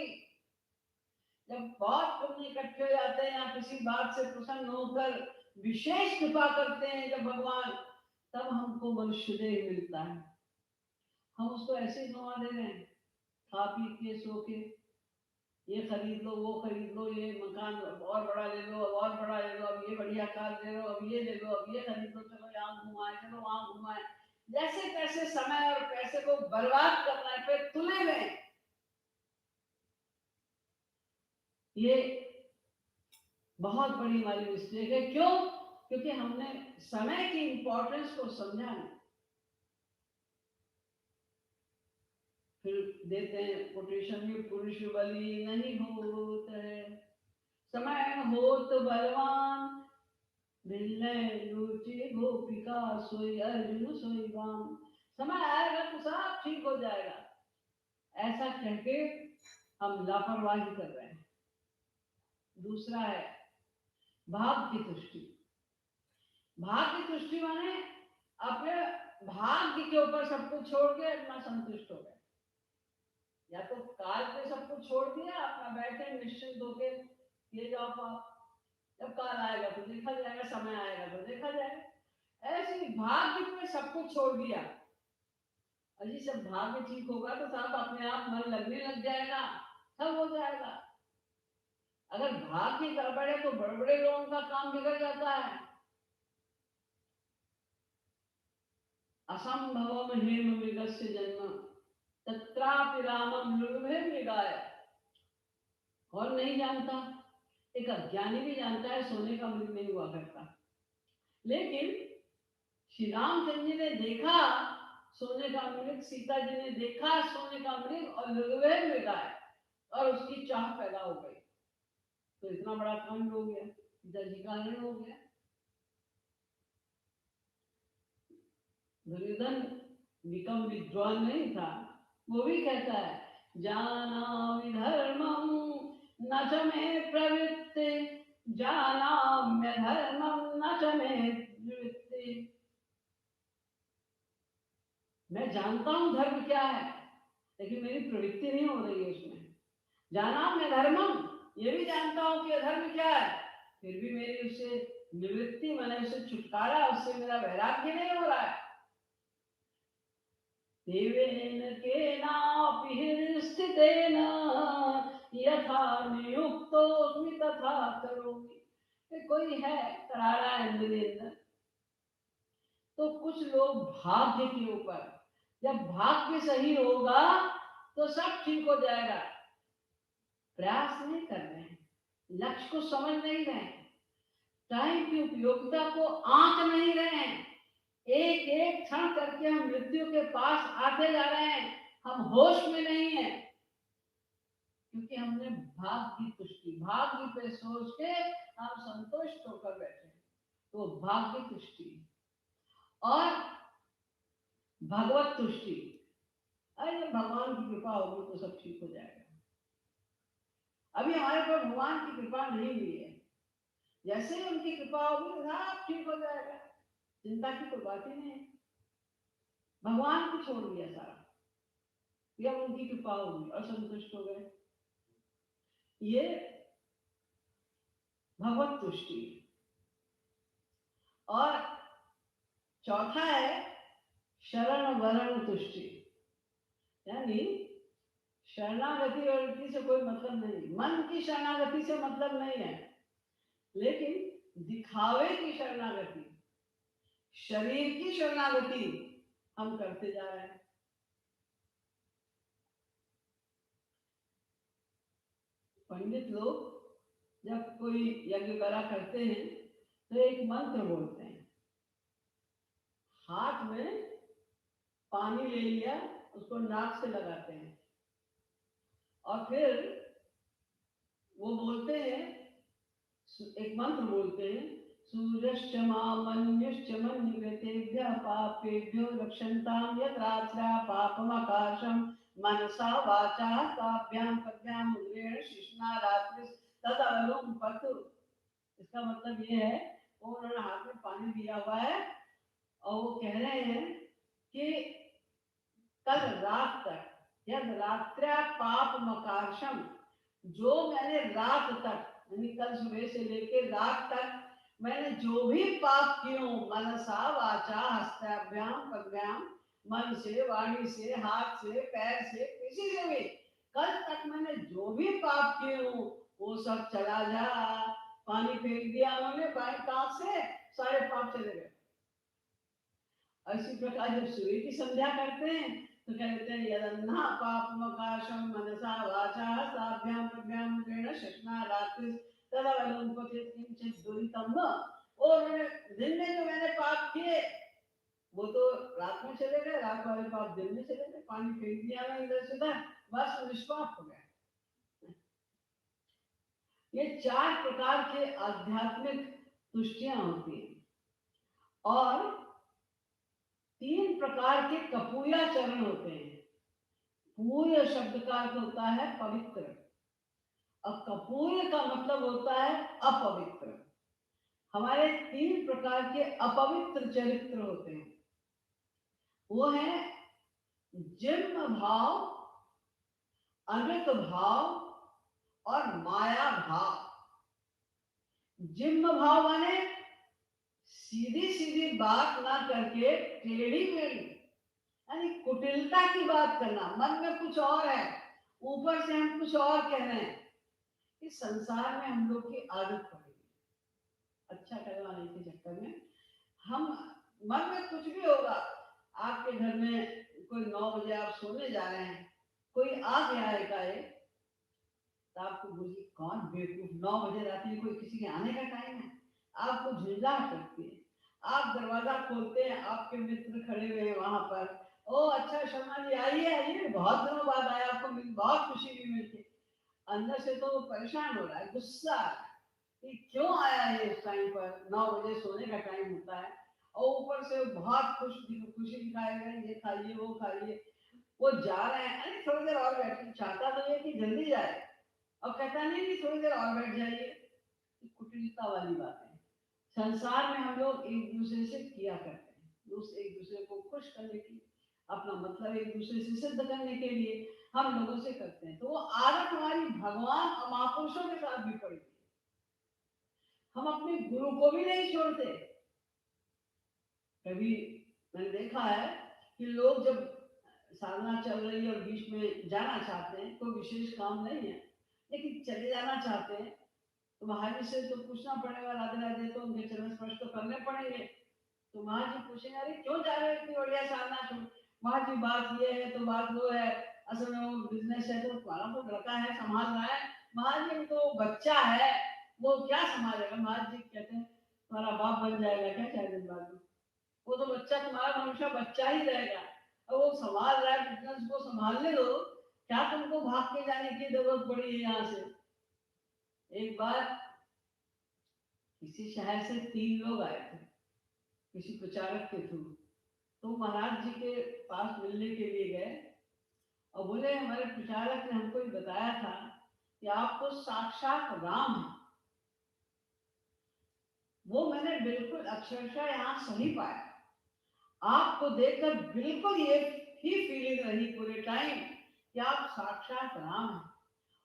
जब बहुत पुण्य इकट्ठे हो जाते हैं या किसी बात से प्रसन्न होकर विशेष कृपा करते हैं जब भगवान, तब हमको मनुष्य देह मिलता है। हम उसको ऐसे ही गंवा दे रहे हैं, खा पी के सो के, ये खरीद लो वो खरीद लो, ये मकान और बड़ा ले लो, और बड़ा ले लो, अब ये बढ़िया कार ले लो, अब ये ले लो, अब ये खरीद लो, चलो यहाँ घुमाए, चलो वहां घुमाए, जैसे तैसे समय और पैसे को बर्बाद करना है फिर तुले में। ये बहुत बड़ी हमारी मिस्टेक है। क्यों? क्योंकि हमने समय की इंपॉर्टेंस को समझा नहीं। फिर देते हैं कोटेशन में, पुरुष बली नहीं होत है, समय होत बलवान, मिलने रुचि गोपिका सोई अर्जुन सोई राम। समय आएगा तो सब ठीक हो जाएगा, ऐसा कहके हम लापरवाही कर रहे हैं। दूसरा है भाग्य की तुष्टि। भाग्य की तुष्टि माने अपने भाग्य के ऊपर सब कुछ छोड़ के अपना संतुष्ट हो गए, या तो काल पे सब कुछ छोड़ दिया, अपना बैठे निश्चिंत होके ये जॉब आप, जब काल आएगा तो देखा जाएगा, समय आएगा तो देखा जाएगा, ऐसे भाग्य पे सब कुछ छोड़ दिया। अजी सब भाग्य ठीक होगा तो सब अपने आप मन लगने लग जाएगा, सब हो जाएगा। अगर भाग्य गड़बड़ है तो बड़े बड़े लोगों का काम बिगड़ जाता है। असंभवम हेम मृगस्य जन्म तत्रापि रामम लुलुभे मृगाय। कौन नहीं जानता, एक अज्ञानी भी जानता है सोने का मृग नहीं हुआ करता, लेकिन श्री रामचंद्र जी ने देखा सोने का मृग, सीता जी ने देखा सोने का मृग और लुलुभे मृगाय, और उसकी चाह पैदा हो गई, तो इतना बड़ा कांड हो गया, पिता जी का हरण हो गया। दुर्योधन निकम विद्वान नहीं था, वो भी कहता है जानामि धर्मं न च मे प्रवृत्ति, जानाम्य धर्मं न च मे प्रवृत्ति। मैं जानता हूं धर्म क्या है, लेकिन मेरी प्रवृत्ति नहीं हो रही है उसमें। जानाम्य धर्मम, ये भी जानता हूं कि धर्म क्या है, फिर भी मेरी उससे निवृत्ति मैंने उससे छुटकारा, उससे मेरा वैराग्य नहीं हो रहा है। देवेन केनापि हृदयस्थितेन यथा नियुक्तोऽस्मि तथा करोमि। कोई है करा रहा है इंद्रिय, तो कुछ लोग भाग्य के ऊपर, जब भाग्य सही होगा तो सब ठीक हो जाएगा, प्रयास नहीं कर रहे हैं, लक्ष्य को समझ नहीं रहे हैं, टाइम की उपयोगिता को आंक नहीं रहे हैं, एक एक क्षण करके हम मृत्यु के पास आते जा रहे हैं, हम होश में नहीं है, क्योंकि हमने भाग्य की तुष्टि, भाग्य पे सोच के हम संतुष्ट होकर बैठे। तो भाग्य तुष्टि और भगवत तुष्टि, अरे भगवान की कृपा होगी तो सब ठीक हो जाएगा। हमारे पर भगवान की कृपा नहीं हुई है। जैसे ही उनकी कृपा होगी सब ठीक हो जाएगा, चिंता की कोई बात ही नहीं है। भगवान को छोड़ दिया सारा, या उनकी कृपा होगी और संतुष्ट हो गए, ये भगवत तुष्टि। और चौथा है शरण वरण तुष्टि, यानी शरणागति वृत्ति से कोई मतलब नहीं, मन की शरणागति से मतलब नहीं है, लेकिन दिखावे की शरणागति, शरीर की शरणागति हम करते जा रहे हैं। पंडित लोग जब कोई यज्ञ वगैरह करते हैं तो एक मंत्र बोलते हैं, हाथ में पानी ले लिया, उसको नाक से लगाते हैं और फिर वो बोलते हैं, एक मंत्र बोलते हैं, सूर्यश्च मामन्युश्च मन्युगतेभ्यः पापेभ्यो रक्षन्तां यत्रात्रा पापमकाशं मनसा वाचा काभ्यां पद्भ्यां मुद्रेण शिश्ना रात्रि तदवलुं पतु। इसका मतलब ये है, वो उन्होंने हाथ में पानी दिया हुआ है और वो कह रहे हैं कि कल रात तक यद रात्र्या पाप मकाशम, जो मैंने रात तक यानी कल सुबह से लेकर रात तक मैंने जो भी पाप किए हो, मनसा वाचा हस्ताभ्याम पद्भ्याम, मन से, वाणी से, हाथ से, पैर से, किसी से भी कल तक मैंने जो भी पाप किए हो वो सब चला जा। पानी फेंक दिया उन्होंने बाएं कांख से, सारे पाप चले गए। इसी प्रकार जब सूर्य की संध्या करते हैं तो कहते हैं यदन्ना पापमकाशं मनसा वाचा हस्ताभ्याम पद्भ्याम मुद्रेण शिश्ना रात्रि तदवलुं पतु किंचित् दुरितं न। और दिन में जो मैंने पाप किए वो तो रात में चले गए, रात वाले पाप दिन में चले गए, पानी फेंक दिया ना इधर से उधर, बस निष्पाप हो गए। ये 4 प्रकार के आध्यात्मिक तुष्टियां होती हैं और 3 प्रकार के कपूया चरण होते हैं। पूय शब्द का अर्थ होता है पवित्र, और कपूय का मतलब होता है अपवित्र। हमारे 3 प्रकार के अपवित्र चरित्र होते हैं, वो है जिम्म भाव, अनृत भाव और माया भाव। जिम्म भाव माने सीधी सीधी बात ना करके टेढ़ी मेढ़ी, यानी कुटिलता की बात करना, मन में कुछ और है, ऊपर से हम कुछ और कह रहे हैं। इस संसार में हम लोग की आदत पड़ी, अच्छा करवाने के चक्कर में हम, मन में कुछ भी होगा। आपके घर में कोई 9 बजे आप सोने जा रहे हैं, कोई आ गया एकाएक, तो आपको बोलिए कौन बेवकूफ, 9 बजे रात में कोई किसी के आने का टाइम है, आपको झुंझलाहट लगती है। आप दरवाजा खोलते हैं, आपके मित्र खड़े हुए हैं वहां पर, ओ अच्छा शर्मा जी आइए आइए, बहुत दिनों बाद आए, आपको बहुत खुशी भी मिलती। अंदर से तो वो परेशान हो रहा है, गुस्सा आ रहा है कि क्यों आया है इस टाइम पर, 9 बजे सोने का टाइम होता है, और ऊपर से बहुत खुशी दिखाए गए, ये खाइए वो खाइए। वो जा रहे हैं, अरे थोड़ी देर और बैठिए, चाहता तो ये कि जल्दी जाए और कहता नहीं कि थोड़ी देर और बैठ जाइए। कुटिलता वाली बात है। संसार में हम लोग एक दूसरे से किया करते हैं, एक दूसरे को खुश करने की, अपना मतलब एक दूसरे से सिद्ध करने के लिए हम लोगों से करते हैं। तो वो आदत हमारी भगवान और महापुरुषों के साथ भी पड़ी थी। हम अपने गुरु को भी नहीं छोड़ते। कभी मैंने देखा है कि लोग जब साधना चल रही है और बीच में जाना चाहते हैं, कोई विशेष काम नहीं है लेकिन चले जाना चाहते हैं, तो महाराज से तो पूछना पड़ेगा, राधे राधे, तो उनके चरण स्पर्श तो करने पड़ेंगे। तो महाराज जी पूछेंगे अरे क्यों जा रहे हो इतनी बढ़िया साधना छोड़। महाराज जी बात ये है तो बात वो है, असल में वो बिजनेस है तो तुम्हारा तो लड़का है संभाल रहा है। महाराज जी तो बच्चा है, वो क्या संभालेगा। महाराज जी कहते हैं तुम्हारा बाप बन जाएगा क्या 4 दिन बाद में, वो तो बच्चा तुम्हारा हमेशा बच्चा ही रहेगा, और वो संभाल रहा है बिजनेस को, संभालने दो, क्या तुमको भाग के जाने की जरूरत पड़ी है यहाँ से। एक बार किसी शहर से 3 लोग आए थे किसी प्रचारक के थ्रू, तो महाराज जी के पास मिलने के लिए गए और बोले हमारे प्रचारक ने हमको ही बताया था कि आप तो साक्षात राम हैं। वो मैंने बिल्कुल अक्षरशः यहाँ सही पाया। आपको देखकर बिल्कुल ये ही फीलिंग रही पूरे टाइम कि आप साक्षात राम हैं।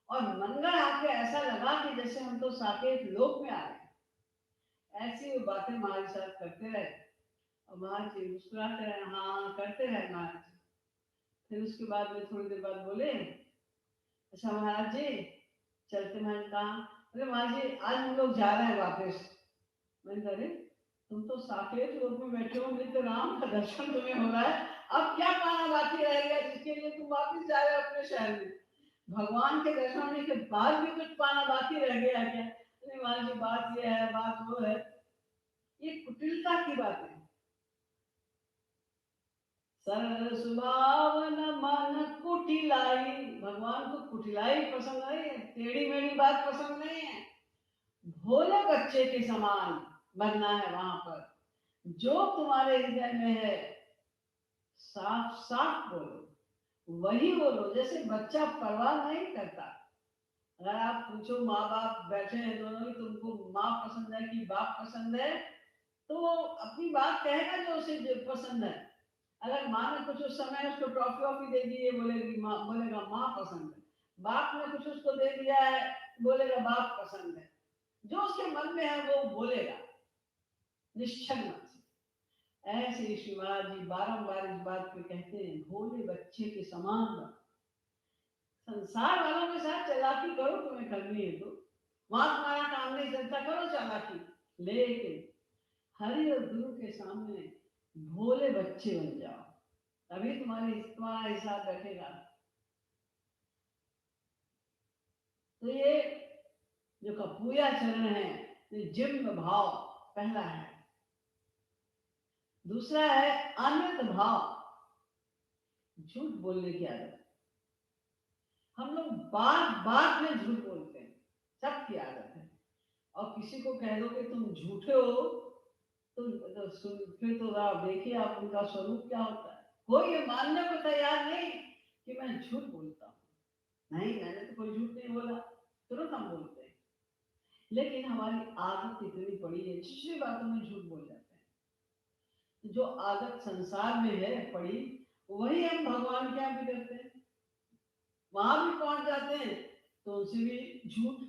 और मंगल आके ऐसा लगा कि जैसे हम तो साकेत लोक में आ गए। ऐसी वो बातें हमारे साथ करते रहे और महाराज जी मुस्कुराते रहे, हाँ करते रहे महाराज जी। फिर उसके बाद में थोड़ी देर बाद बोले, अच्छा महाराज जी चलते। मैंने कहा अरे महाराज जी आज हम लोग जा रहे हैं वापस। मैंने कहा अरे तुम तो साकेत लोक में बैठे हो, तो राम का दर्शन तुम्हें हो रहा है, अब क्या पाना बाकी रह गया जिसके लिए तुम वापस जा रहे हो अपने शहर में? भगवान के दर्शन होने के बाद भी कुछ पाना बाकी रह गया क्या? अरे महाराज जी बात ये है, बात वो है। ये कुटिलता की बात है। सरल सुभावन मन कुटिलाई, भगवान को कुटिलाई पसंद नहीं है, टेढ़ी मेढ़ी बात पसंद नहीं है। भोले बच्चे के समान बनना है वहां पर। जो तुम्हारे हृदय में है साफ साफ बोलो, वही बोलो, जैसे बच्चा परवाह नहीं करता। अगर आप पूछो माँ बाप बैठे हैं दोनों ही, तुमको माँ पसंद है कि बाप पसंद है, तो वो अपनी बात कहेगा जो उसे पसंद है। अगर माँ ने कुछ उस समय उसको ट्रॉफी वॉफी दे दी है, बोलेगी माँ, बोलेगा माँ पसंद है। बाप ने कुछ उसको दे दिया है, बोलेगा बाप पसंद है। जो उसके मन में है वो बोलेगा निश्चल मन से। ऐसे श्री महाराज जी बारंबार इस बात पे कहते हैं, भोले बच्चे के समान बनो। संसार वालों के साथ चालाकी करो, तुम्हें करनी है तो वहां तुम्हारा काम नहीं चलता, करो चालाकी, लेकिन हरि और गुरु के सामने भोले बच्चे बन जाओ, तभी तुम्हारा हिसाब बैठेगा। तो ये जो कपूया चरण है, ये जिम्म भाव पहला है। दूसरा है अमृत भाव, झूठ बोलने की आदत। हम लोग बात बात में झूठ बोलते हैं, सबकी आदत है। और किसी को कह दो कि तुम झूठे हो, तो फिर तो आप देखिए आप उनका स्वरूप क्या होता है। कोई ये मानने को तैयार नहीं कि मैं झूठ बोलता हूँ। नहीं, मैंने तो कोई झूठ नहीं बोला, तुरंत हम बोलते हैं। लेकिन हमारी आदत इतनी पड़ी है, छोटी बातों में झूठ बोल जाते हैं। जो आदत संसार में है पड़ी, वही हम भगवान के यहाँ भी करते हैं। वहां भी पहुंच जाते हैं तो उनसे भी झूठ।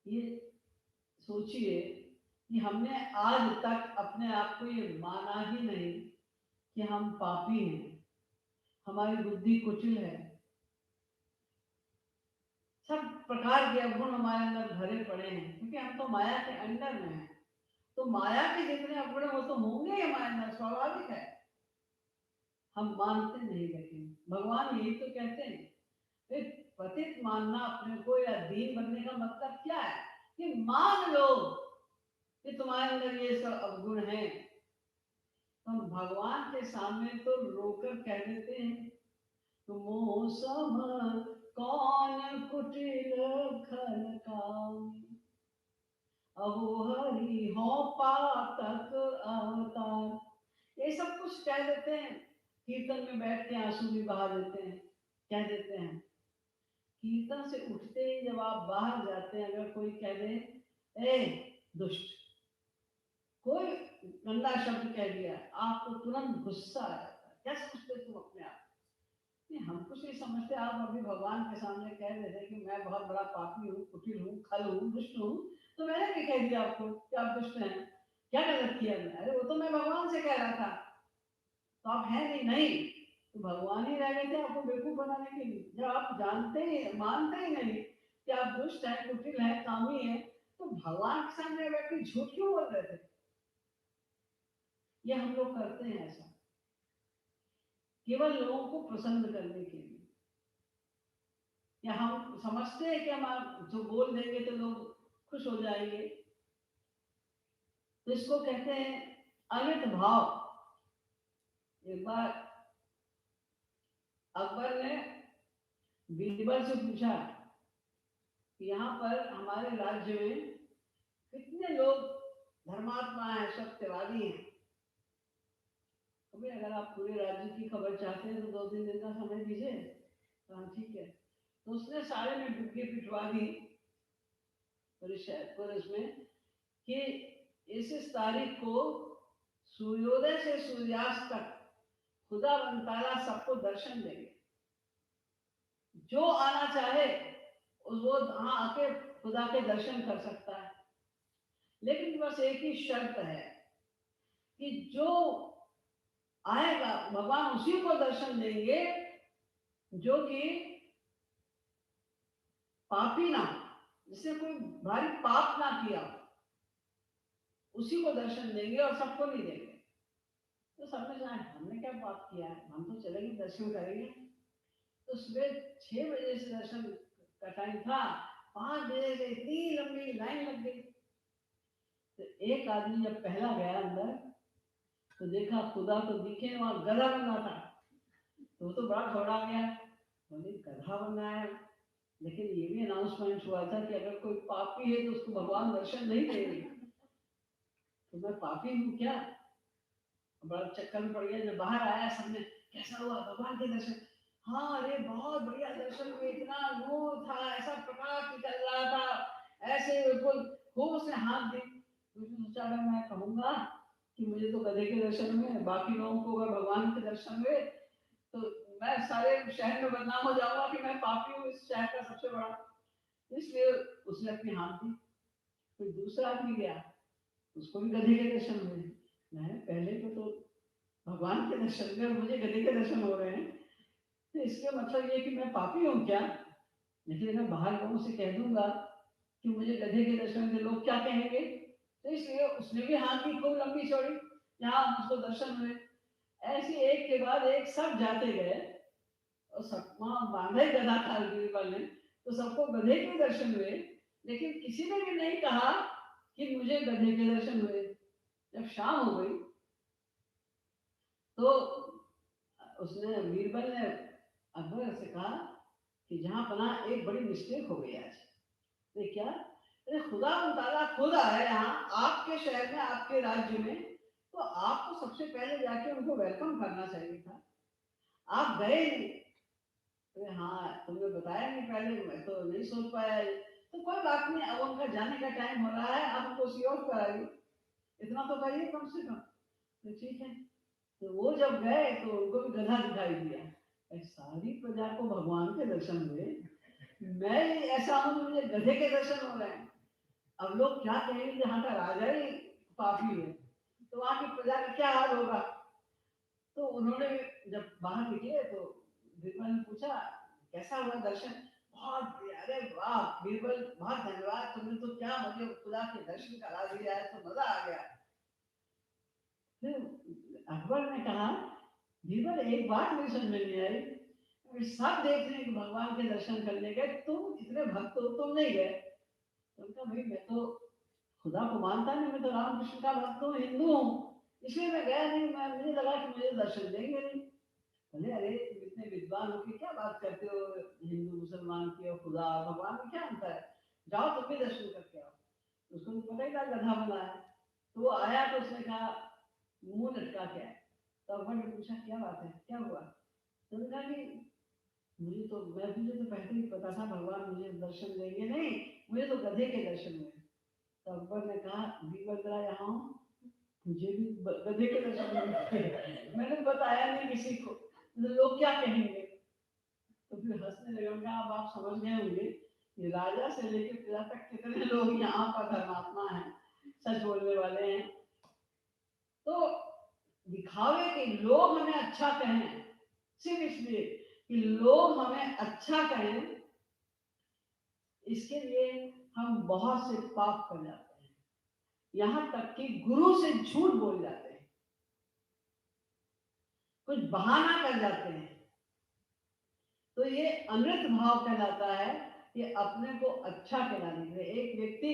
ये सोचिए कि हमने आज तक अपने आप को ये माना ही नहीं कि हम पापी हैं, हमारी बुद्धि कुटिल है, सब प्रकार के अवगुण हमारे अंदर भरे पड़े हैं, क्योंकि हम तो माया के अंडर में हैं। तो माया के जितने अवगुण वो तो होंगे हमारे अंदर, स्वाभाविक है। हम मानते नहीं, लेकिन भगवान यही तो कहते हैं, पतित मानना अपने को या दीन बनने का मतलब क्या है? कि मान लो कि तुम्हारे अंदर ये सब अवगुण है। हम भगवान के सामने तो रोकर कह देते हैं, तुम सम कौन कुटिल खल कामी, अहो हरि हो पातक अवतार। ये सब कुछ कह देते हैं, कीर्तन में बैठ के आंसू भी बहा देते हैं, कह देते हैं। कीर्तन से उठते ही जब आप बाहर जाते हैं, अगर कोई कह दे ए दुष्ट, कोई गंदा शब्द कह दिया, आपको तुरंत गुस्सा आ जाता है। क्या समझते तुम अपने आप? नहीं, हम कुछ नहीं समझते। आप अभी भगवान के सामने कह रहे थे कि मैं बहुत बड़ा पापी हूँ, कुटिल हूँ, खल हूँ, दुष्ट हूँ, तो मैंने भी कह दिया आपको कि आप दुष्ट हैं। क्या गलत किया मैं? अरे वो तो मैं भगवान से कह रहा था, तो आप हैं नहीं। नहीं, तो भगवान ही रह गए थे आपको बेवकूफ बनाने के लिए। जब आप जानते ही मानते ही नहीं कि आप दुष्ट हैं, कुटिल हैं, कामी हैं, तो भगवान के सामने बैठ के झूठ क्यों बोल रहे थे? ये हम लोग करते हैं ऐसा, केवल लोगों को प्रसन्न करने के लिए। या हम समझते हैं कि हम जो बोल देंगे तो लोग खुश हो जाएंगे, तो इसको कहते हैं अमित भाव। एक बार अकबर ने बीरबल से पूछा कि यहाँ पर हमारे राज्य में कितने लोग धर्मात्मा हैं, सत्यवादी हैं। अभी अगर आप पूरे राज्य की खबर चाहते हैं तो 2-3 दिन का समय दीजिए। तो हाँ ठीक है। तो उसने सारे में डुबकी पिटवा दी पुरुष में कि इस तारीख को सूर्योदय से सूर्यास्त तक खुदा ताला सबको दर्शन देंगे। जो आना चाहे उस वो वहां आके खुदा के दर्शन कर सकता है, लेकिन बस एक ही शर्त है कि जो आएगा भगवान उसी को दर्शन देंगे जो कि पापी ना, जिसने कोई भारी पाप ना किया, उसी को दर्शन देंगे और सबको नहीं देंगे। तो सबने कहा हमने क्या पाप किया है, हम तो चलेंगे दर्शन करेंगे। तो सुबह 6 बजे से दर्शन का टाइम था, 5 बजे से इतनी लंबी लाइन लग गई। तो एक आदमी जब पहला गया अंदर तो देखा खुदा तो दिखे वहां गधा बना था, तो वो तो बड़ा घबरा गया, बोले गधा बना है। लेकिन ये भी अनाउंसमेंट हुआ था कि अगर कोई पापी है तो उसको भगवान दर्शन नहीं देंगे। तो मैं पापी हूँ क्या? बड़ा चक्कर में पड़ गया। जब बाहर आया सबने कैसा हुआ भगवान के दर्शन? हाँ अरे बहुत बढ़िया दर्शन हुए, इतना नूर था, ऐसा प्रकाश निकल रहा था, ऐसे बिल्कुल खूब उसने हाथ दी। तो सोचा अगर मैं कहूंगा कि मुझे तो गधे के दर्शन हुए, बाकी लोगों को अगर भगवान के दर्शन हुए तो मैं सारे शहर में बदनाम हो जाऊंगा कि मैं पापी हूँ, इस शहर का सबसे बड़ा। इसलिए उसने अपनी हाथ दी। कोई दूसरा आदमी गया, उसको भी गधे के दर्शन हुए। मैं पहले तो भगवान के दर्शन हुए और मुझे गधे के दर्शन हो रहे हैं, तो इसका मतलब ये कि मैं पापी हूँ क्या? लेकिन मैं बाहर लोगों से कह दूंगा कि मुझे गधे के दर्शन हुए, लोग क्या कहेंगे? तो इसलिए उसने भी हाथ की खूब लंबी चौड़ी, यहाँ उसको दर्शन हुए। ऐसे एक के बाद एक सब जाते गए और सब वहां बांधा ही गधा था बीरबल ने, तो सबको गधे के दर्शन हुए, लेकिन किसी ने भी नहीं कहा कि मुझे गधे के दर्शन हुए। जब शाम हो गई तो उसने बीरबल ने अकबर से कहा कि जहां पना एक बड़ी मिस्टेक हो गई आज। तो क्या? अरे खुदा ताला खुद आया यहाँ आपके शहर में, आपके राज्य में, तो आपको सबसे पहले जाके उनको वेलकम करना चाहिए था, आप गए नहीं। अरे हाँ तुमने बताया नहीं पहले, मैं तो नहीं सोच पाया। तो कोई बात नहीं, अब उनका जाने का टाइम हो रहा है, आप उनको सियोर कराइए, इतना तो करिए कम से कम। तो ठीक है। तो वो जब गए तो उनको भी गधा दिखाई दिया। सारी प्रजा को भगवान के दर्शन हुए, मैं ऐसा हूँ तो मुझे गधे के दर्शन हो रहे हैं। अब लोग क्या कहेंगे, जहाँ का राजा ही पापी है तो वहां की प्रजा का क्या हाल होगा? तो उन्होंने जब बाहर निकले तो बीरबल ने पूछा कैसा हुआ दर्शन? बहुत बढ़िया, अरे वाह बीरबल बहुत धन्यवाद, तुमने तो क्या मुझे खुदा के दर्शन करा दिया है, तो मजा आ गया। फिर अकबर ने कहा बीरबल एक बात मेरी समझ में नहीं आई, सब देख रहे हैं कि भगवान के दर्शन करने गए, तुम इतने भक्त हो तुम नहीं गए? तो उनका भाई मैं तो खुदा को मानता नहीं, मैं तो रामकृष्ण का भक्त हूँ, हिंदू हूँ, इसलिए मैं गया नहीं। मैं मुझे लगा कि मुझे दर्शन देंगे नहीं। बोले अरे तुम इतने विद्वान हो कि क्या बात करते हो, हिंदू मुसलमान की और खुदा और भगवान में क्या अंतर है, जाओ तुम भी दर्शन करके आओ। उसको तो पता ही था गधा बना है। तो वो आया तो उसने कहा मुंह लटका क्या है? तो अकबर ने पूछा क्या बात है, क्या हुआ? तो उन्होंने कहा कि मुझे तो पहले ही पता था भगवान मुझे दर्शन देंगे नहीं, मुझे तो गधे के दर्शन हुए। तो अकबर ने कहा बीरबल जरा यहाँ आओ, मुझे भी गधे के दर्शन हुए मैंने बताया नहीं किसी को, तो लोग क्या कहेंगे? तो फिर हंसने लगे। उनका अब आप समझ गए होंगे कि राजा से लेकर प्रजा तक कितने लोग यहाँ पर धर्मात्मा हैं, सच बोलने वाले हैं। तो दिखावे के लोग हमें अच्छा कहें, सिर्फ इसलिए कि लोग हमें अच्छा कहें, इसके लिए हम बहुत से पाप कर जाते हैं, यहां तक कि गुरु से झूठ बोल जाते हैं, कुछ बहाना कर जाते हैं। तो ये अमृत भाव कहलाता है कि अपने को अच्छा कहलाने के लिए। एक व्यक्ति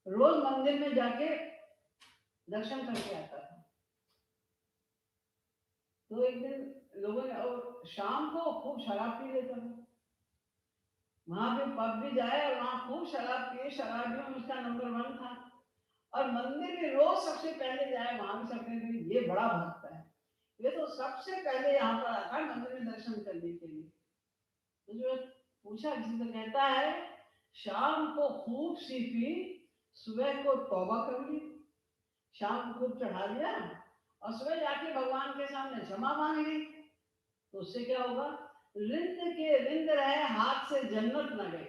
रोज मंदिर में जाके दर्शन करके आता था। तो एक दिन लोगों ने, और शाम को खूब शराब पी लेता था, वहां पे पब भी जाए और वहां खूब शराब पिए, शराबियों में उसका नंबर 1 था। और मंदिर में रोज सबसे पहले जाए, वहां भी सबने भी ये बड़ा भक्त है, ये तो सबसे पहले यहाँ पर आता है मंदिर में दर्शन करने के लिए। तो जो पूछा किसी से, कहता है शाम को खूब सी पी, सुबह को तौबा कर ली। शाम को खूब चढ़ा लिया और सुबह जाके भगवान के सामने क्षमा मांग ली, तो उससे क्या होगा? रिंद के रिंद रहे, हाथ से जन्नत न गई।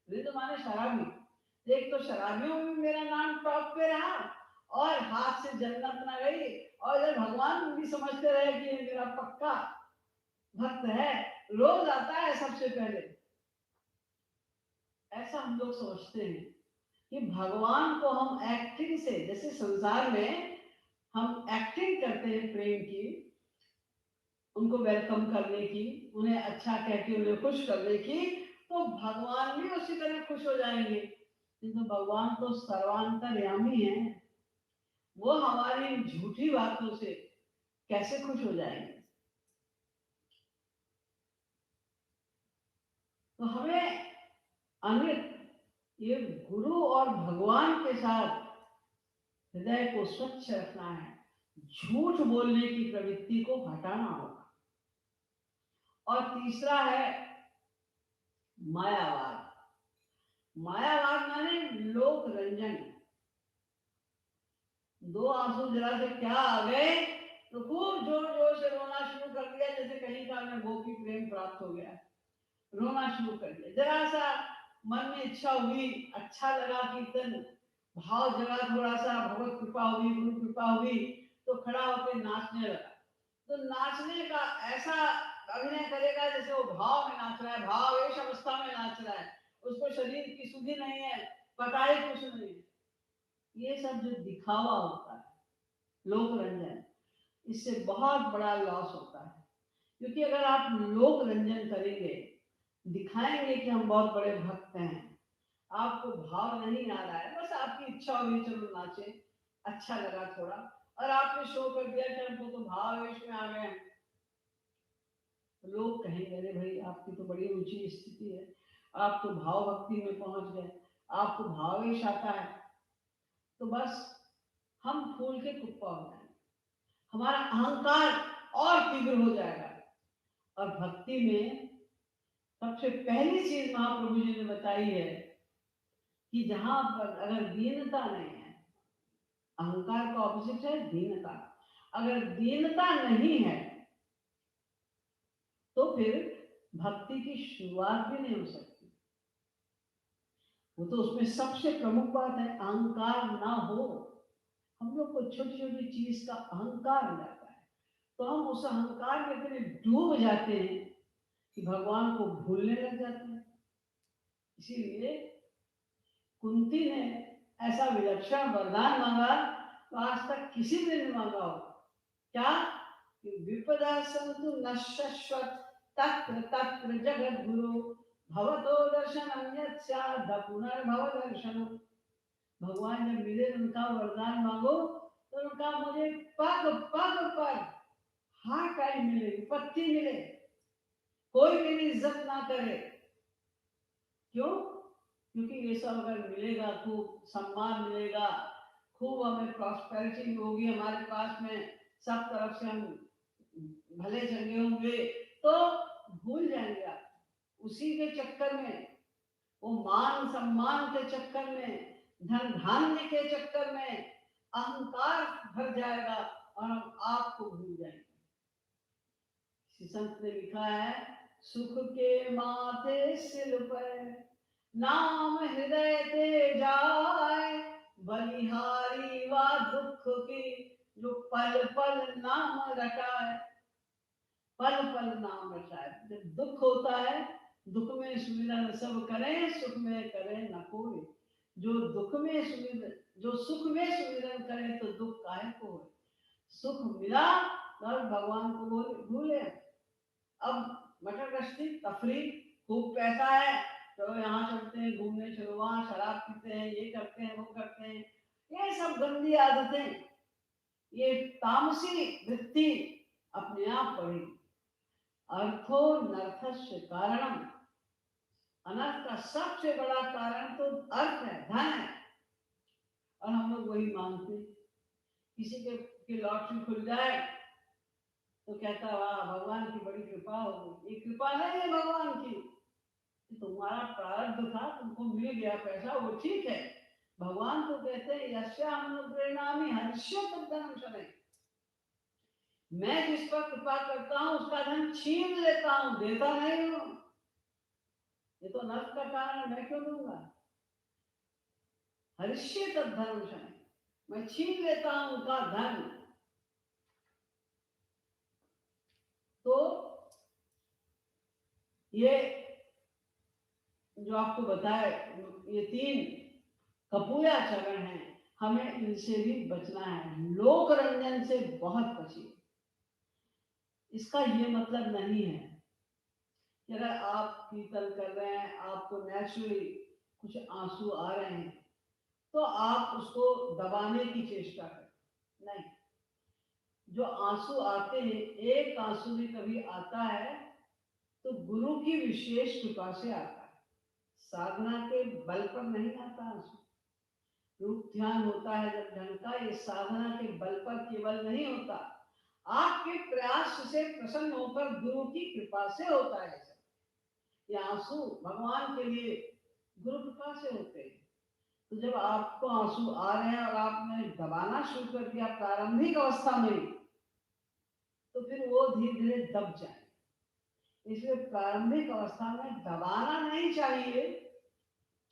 रिंद माने शराबी। एक तो शराबियों में मेरा नाम टॉप पे रहा और हाथ से जन्नत न गई, और जब भगवान भी समझते रहे कि ये मेरा पक्का भक्त है, रोज आता है सबसे पहले। ऐसा हम लोग समझते हैं कि भगवान को हम एक्टिंग से, जैसे संसार में हम एक्टिंग करते हैं प्रेम की, उनको वेलकम करने की, उन्हें अच्छा कह के उन्हें खुश करने की, तो भगवान भी उसी तरह खुश हो जाएंगे। किंतु भगवान तो सर्वांतर्यामी है, वो हमारी झूठी बातों से कैसे खुश हो जाएंगे? तो हमें अमित ये गुरु और भगवान के साथ हृदय को स्वच्छ रखना है, झूठ बोलने की प्रवृत्ति को हटाना होगा। और तीसरा है मायावाद। मायावाद माने लोक रंजन। दो आंसू जरा से क्या आ गए तो खूब जोर जोर से रोना शुरू कर दिया, जैसे कहीं का हमें गोपी प्रेम प्राप्त हो गया, रोना शुरू कर दिया। जरा सा मन में इच्छा हुई, अच्छा लगा कीर्तन, भाव जगा, थोड़ा सा भगवत कृपा हुई, गुरु कृपा हुई, तो खड़ा होकर नाचने लगा। तो नाचने का ऐसा अभिनय करेगा जैसे वो भाव में नाच रहा है, भाव इस अवस्था में नाच रहा है, उसको शरीर की सुधि नहीं है, पता ही कुछ नहीं है। ये सब जो दिखावा होता है, लोक रंजन, इससे बहुत बड़ा लॉस होता है। क्योंकि अगर आप लोक रंजन करेंगे, दिखाएंगे कि हम बहुत बड़े भक्त हैं, आपको भाव नहीं आ रहा है, बस आपकी इच्छा हुई चलो नाचे, अच्छा लगा थोड़ा, और आपने शो कर दिया कि हमको तो भाव वेश में आ गए, तो लोग कहेंगे अरे भाई आपकी तो बड़ी ऊंची स्थिति है, आप तो भाव भक्ति में पहुंच गए, आपको भावेश आता है। तो बस हम फूल के कुप्पा हो जाएंगे, हमारा अहंकार और तीव्र हो जाएगा। और भक्ति में सबसे पहली चीज महाप्रभु जी ने बताई है कि जहां पर अगर दीनता नहीं है, अहंकार का ऑपोजिट है दीनता, अगर दीनता नहीं है तो फिर भक्ति की शुरुआत भी नहीं हो सकती। वो तो उसमें सबसे प्रमुख बात है अहंकार ना हो। हम लोग को छोटी छोटी चीज का अहंकार हो जाता है, तो हम उस अहंकार में इतने डूब जाते हैं कि भगवान को भूलने लग जाते हैं। इसीलिए कुंती ने ऐसा विलक्षण वरदान मांगा तो आज तक किसी ने नहीं मांगा हो। क्या? कि विपदा संतु नश्वत तत्र तत्र जगत गुरु भवतो दर्शनम यत्स्याद पुनर्भव दर्शन। भगवान जब मिले उनका वरदान मांगो तो उनका मुझे पग पग पर हर टाइम मिले, विपत्ति मिले, कोई मेरी इज्जत ना करे। क्यों? क्योंकि ये सब अगर मिलेगा, खूब सम्मान मिलेगा, खूब हमें प्रॉस्पेरिटी होगी हमारे पास में, सब तरफ से हम भले चंगे होंगे, तो भूल जाएंगे आप। उसी के चक्कर में, वो मान सम्मान के चक्कर में, धन धान्य के चक्कर में अहंकार भर जाएगा और हम आपको भूल जाएंगे। संत ने लिखा है सुख के माथे सिर पर नाम हृदय ते जाए, बलिहारी वा दुख की जो पल पल नाम रटाए। पल पल नाम रटाए। जब दुख होता है, दुख में सुमिरन सब करें, सुख में करें न कोई। जो दुख में सुमिरन, जो सुख में सुमिरन करे तो दुख काहे को हो। सुख मिला और भगवान को भूले। अब मटर गश्ती तफरी, खूब पैसा है तो यहाँ चलते हैं घूमने, चलो वहाँ शराब पीते हैं, ये करते हैं वो करते हैं, ये सब गंदी आदतें, ये तामसी वृत्ति अपने आप बढ़ेगी। अर्थो नर्थस्य कारणम, अनर्थ का सबसे बड़ा कारण तो अर्थ है, धन है, और हम लोग वही मांगते। किसी के लॉटरी खुल जाए तो कहता वाह भगवान की बड़ी कृपा हो गई। ये कृपा नहीं है भगवान की, कि तुम्हारा प्रारब्ध था, तुमको मिल गया पैसा, वो ठीक है। भगवान तो कहते हैं यस्यामनुप्रेरणामि हर्ष्य तद्धनम शनैः, मैं जिस पर कृपा करता हूँ उसका धन छीन लेता हूँ, देता नहीं हूँ। ये तो नष्ट का कारण है, मैं क्यों दूंगा? हर्ष्य तद्धनम शनैः, मैं छीन लेता हूँ उनका धन। तो ये जो आपको बताए, ये 3 कपूया चरण हैं, हमें इनसे भी बचना है। लोक रंजन से बहुत बचिए। इसका ये मतलब नहीं है कि अगर आप कीर्तन कर रहे हैं, आपको नेचुरली कुछ आंसू आ रहे हैं, तो आप उसको दबाने की चेष्टा करें। नहीं, जो आंसू आते हैं, एक आंसू भी कभी आता है तो गुरु की विशेष कृपा से आता है, साधना के बल पर नहीं आता आंसू। रूप ध्यान होता है जब ढंग का, ये साधना के बल पर केवल नहीं होता, आपके प्रयास से प्रसन्न होकर गुरु की कृपा से होता है। ये आंसू भगवान के लिए गुरु कृपा से होते हैं। तो जब आपको आंसू आ रहे हैं और आपने दबाना शुरू कर दिया प्रारंभिक अवस्था में, तो फिर वो धीरे धीरे दब जाए। इसलिए प्रारंभिक अवस्था में दबाना नहीं चाहिए,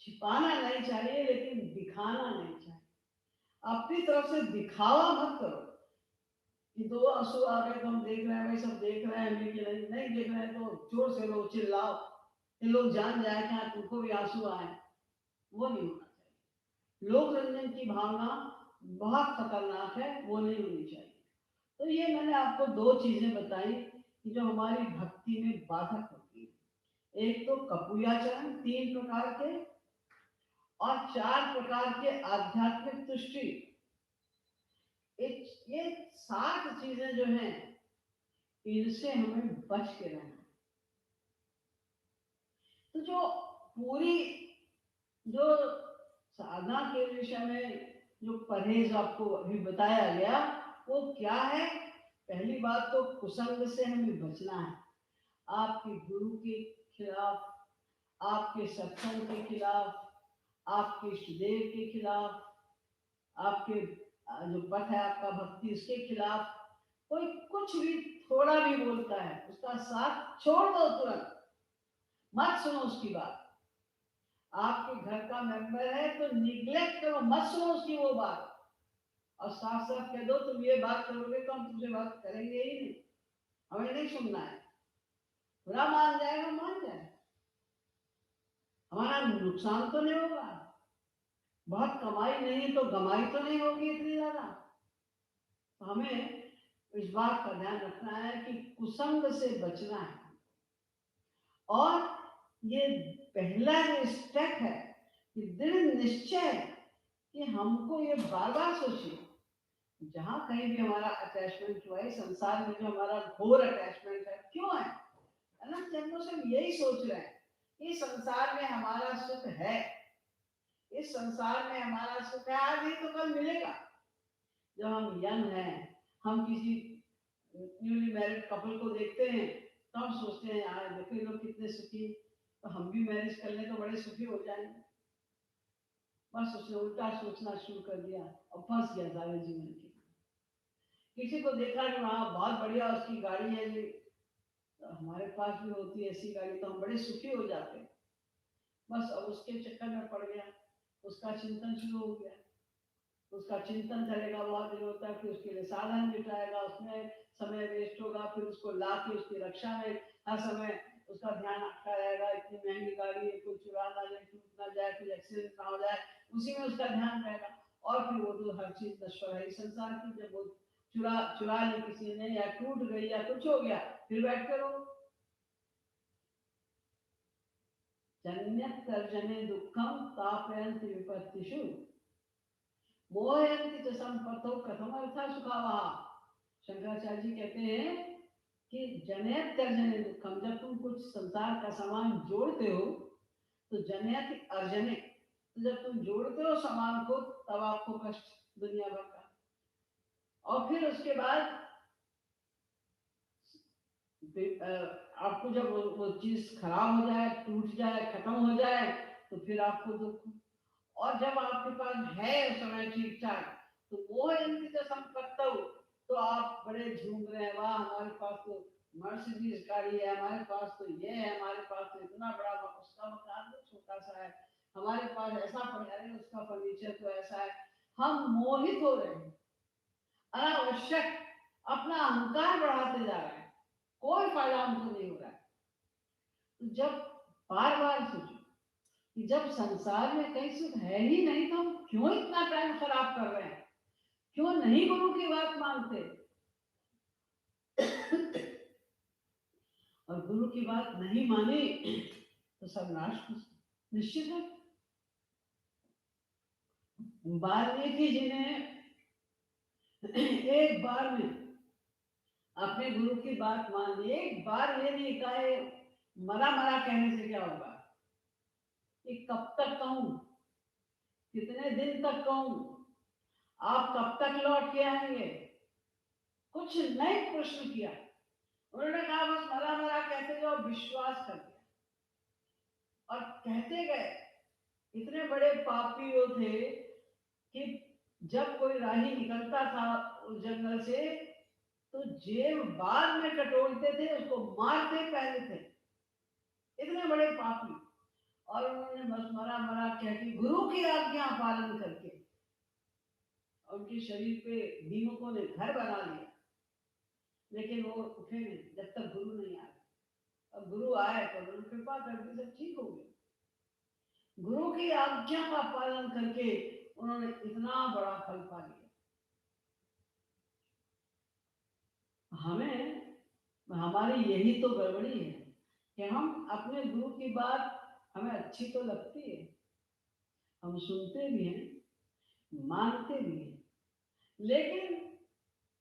छिपाना नहीं चाहिए, लेकिन दिखाना नहीं चाहिए। अपनी तरफ से दिखावा मत करो कि 2 आंसू आ गए तो हम देख रहे हैं, भाई सब देख रहे हैं, लेकिन नहीं देख रहे हैं तो जोर से लो, चिल्लाओ, कि लोग जान जाए कि हाँ तुमको भी आंसू आए। वो नहीं होना चाहिए। लोक रंजन की भावना बहुत खतरनाक है, वो नहीं होनी चाहिए। तो ये मैंने आपको 2 चीजें बताई कि जो हमारी भक्ति में बाधक होती है। एक तो कपूयाचरण 3 प्रकार के, और 4 प्रकार के आध्यात्मिक तुष्टि। ये 7 चीजें जो हैं, इनसे हमें बच के रहना। तो जो पूरी जो साधना के विषय में जो परहेज आपको अभी बताया गया, वो क्या है? पहली बात तो कुसंग से हमें बचना है। आपके गुरु के खिलाफ, आपके सत्संग के खिलाफ, आपके इष्टदेव के खिलाफ, आपके जो पथ है आपका भक्ति, इसके खिलाफ कोई कुछ भी थोड़ा भी बोलता है, उसका साथ छोड़ दो तुरंत, मत सुनो उसकी बात। आपके घर का मेंबर है तो निग्लेक्ट करो, मत सुनो उसकी वो बात, और साफ साफ कह दो तुम ये बात करोगे तो हम तुमसे बात करेंगे ही नहीं, हमें नहीं सुनना है। बुरा मान जाएगा, मान जाए, हमारा नुकसान तो नहीं होगा, बहुत कमाई नहीं तो गमाई तो नहीं होगी इतनी ज्यादा। तो हमें इस बात का ध्यान रखना है कि कुसंग से बचना है। और ये पहला जो स्टेप है कि दृढ़ निश्चय, कि हमको ये बार बार सोचिए, जहां कहीं भी हमारा अटैचमेंट हुआ है संसार में, जो हमारा घोर अटैचमेंट है, क्यों है? अनंत जन्मों से हम यही सोच रहे हैं कि संसार में हमारा सुख है, इस संसार में हमारा सुख है, आज ही तो कल मिलेगा। जब हम यंग हैं, हम किसी न्यूली मैरिड कपल को देखते हैं तो हम सोचते हैं यार देखो ये लोग कितने सुखी, तो हम भी मैरिज कर लें तो बड़े सुखी हो जाएंगे। बस उसने उल्टा सोचना शुरू कर दिया और फंस गया सारे जीवन के। किसी को देखा कि वहाँ बहुत बढ़िया उसकी गाड़ी है जी, तो हमारे पास भी होती है ऐसी गाड़ी तो हम बड़े सुखी हो जाते हैं। बस अब उसके चक्कर में पड़ गया, उसका चिंतन शुरू हो गया, उसका चिंतन चलेगा बहुत दिनों तक, फिर उसके लिए साधन जुटाएगा, उसमें समय वेस्ट होगा, फिर उसको ला के उसकी रक्षा में हर समय उसका ध्यान रखा रहेगा, इतनी महंगी गाड़ी है, कोई चुरा ना जाए, टूट ना जाए, कोई एक्सीडेंट ना हो जाए, उसी में उसका ध्यान रहेगा। और फिर वो तो हर चीज नश्वर है संसार की, जब वो चुरा चुरा ली किसी ने या टूट गई या कुछ हो गया, फिर बैठ के रहो। जन्यत कर्जने दुखम तापयंत विपत्तिषु मोहयंति च संपत्तो कथम अर्था सुखावहा। शंकराचार्य जी कहते हैं कि जनयत कर्जने दुखम, जब तुम कुछ संसार का सामान जोड़ते हो तो जनयत अर्जने, तो जब तुम जोड़ते हो सामान को तब आपको कष्ट दुनिया भर का, और फिर उसके बाद आपको जब वो चीज खराब हो जाए, टूट जाए, खत्म हो जाए, तो फिर आपको दुख। और जब आपके पास है उस समय ठीक ठाक, तो वो है संपत्ति, तो आप बड़े झूम रहे हैं, वाह हमारे पास तो मर्सिडीज गाड़ी है, हमारे पास तो ये है, हमारे पास तो इतना बड़ा, उसका मकान तो छोटा सा है, हमारे पास ऐसा है, उसका फर्नीचर तो ऐसा है। हम मोहित हो रहे हैं, अनावश्यक अपना अहंकार बढ़ाते जा रहे हैं, कोई फायदा हमको नहीं हो रहा है। तो जब बार बार सोचो कि जब संसार में कहीं सुख है ही नहीं, तो हम क्यों इतना टाइम खराब कर रहे हैं, क्यों नहीं गुरु की बात मानते। और गुरु की बात नहीं मानी तो सर्वनाश निश्चित है। वाल्मीकि जी ने एक बार में अपने गुरु की बात मान ली, एक बार ये नहीं कहा मरा मरा कहने से क्या होगा, कि कब तक कहूं, कितने दिन तक कहूं, आप कब तक लौट के आएंगे, कुछ नहीं प्रश्न किया। उन्होंने कहा बस मरा मरा कहते जाओ, विश्वास कर दिया और कहते गए। इतने बड़े पापी वो थे कि जब कोई राही निकलता था उस जंगल से, तो जेब बाद में टटोलते थे, उसको मारते पहले थे, इतने बड़े पापी। और उन्होंने बस मरा मरा कह के गुरु की आज्ञा पालन करके उनके शरीर पे दीमकों ने घर बना लिया, लेकिन वो उठे नहीं जब तक गुरु नहीं आए। अब गुरु आए तो उन्होंने कृपा कर दी, सब ठीक हो गया। गुरु की आज्ञा का पालन करके उन्होंने इतना बड़ा फल पा लिया। हमें, हमारी यही तो गड़बड़ी है कि हम अपने गुरु की बात हमें अच्छी तो लगती है, हम सुनते भी हैं, मानते भी हैं, लेकिन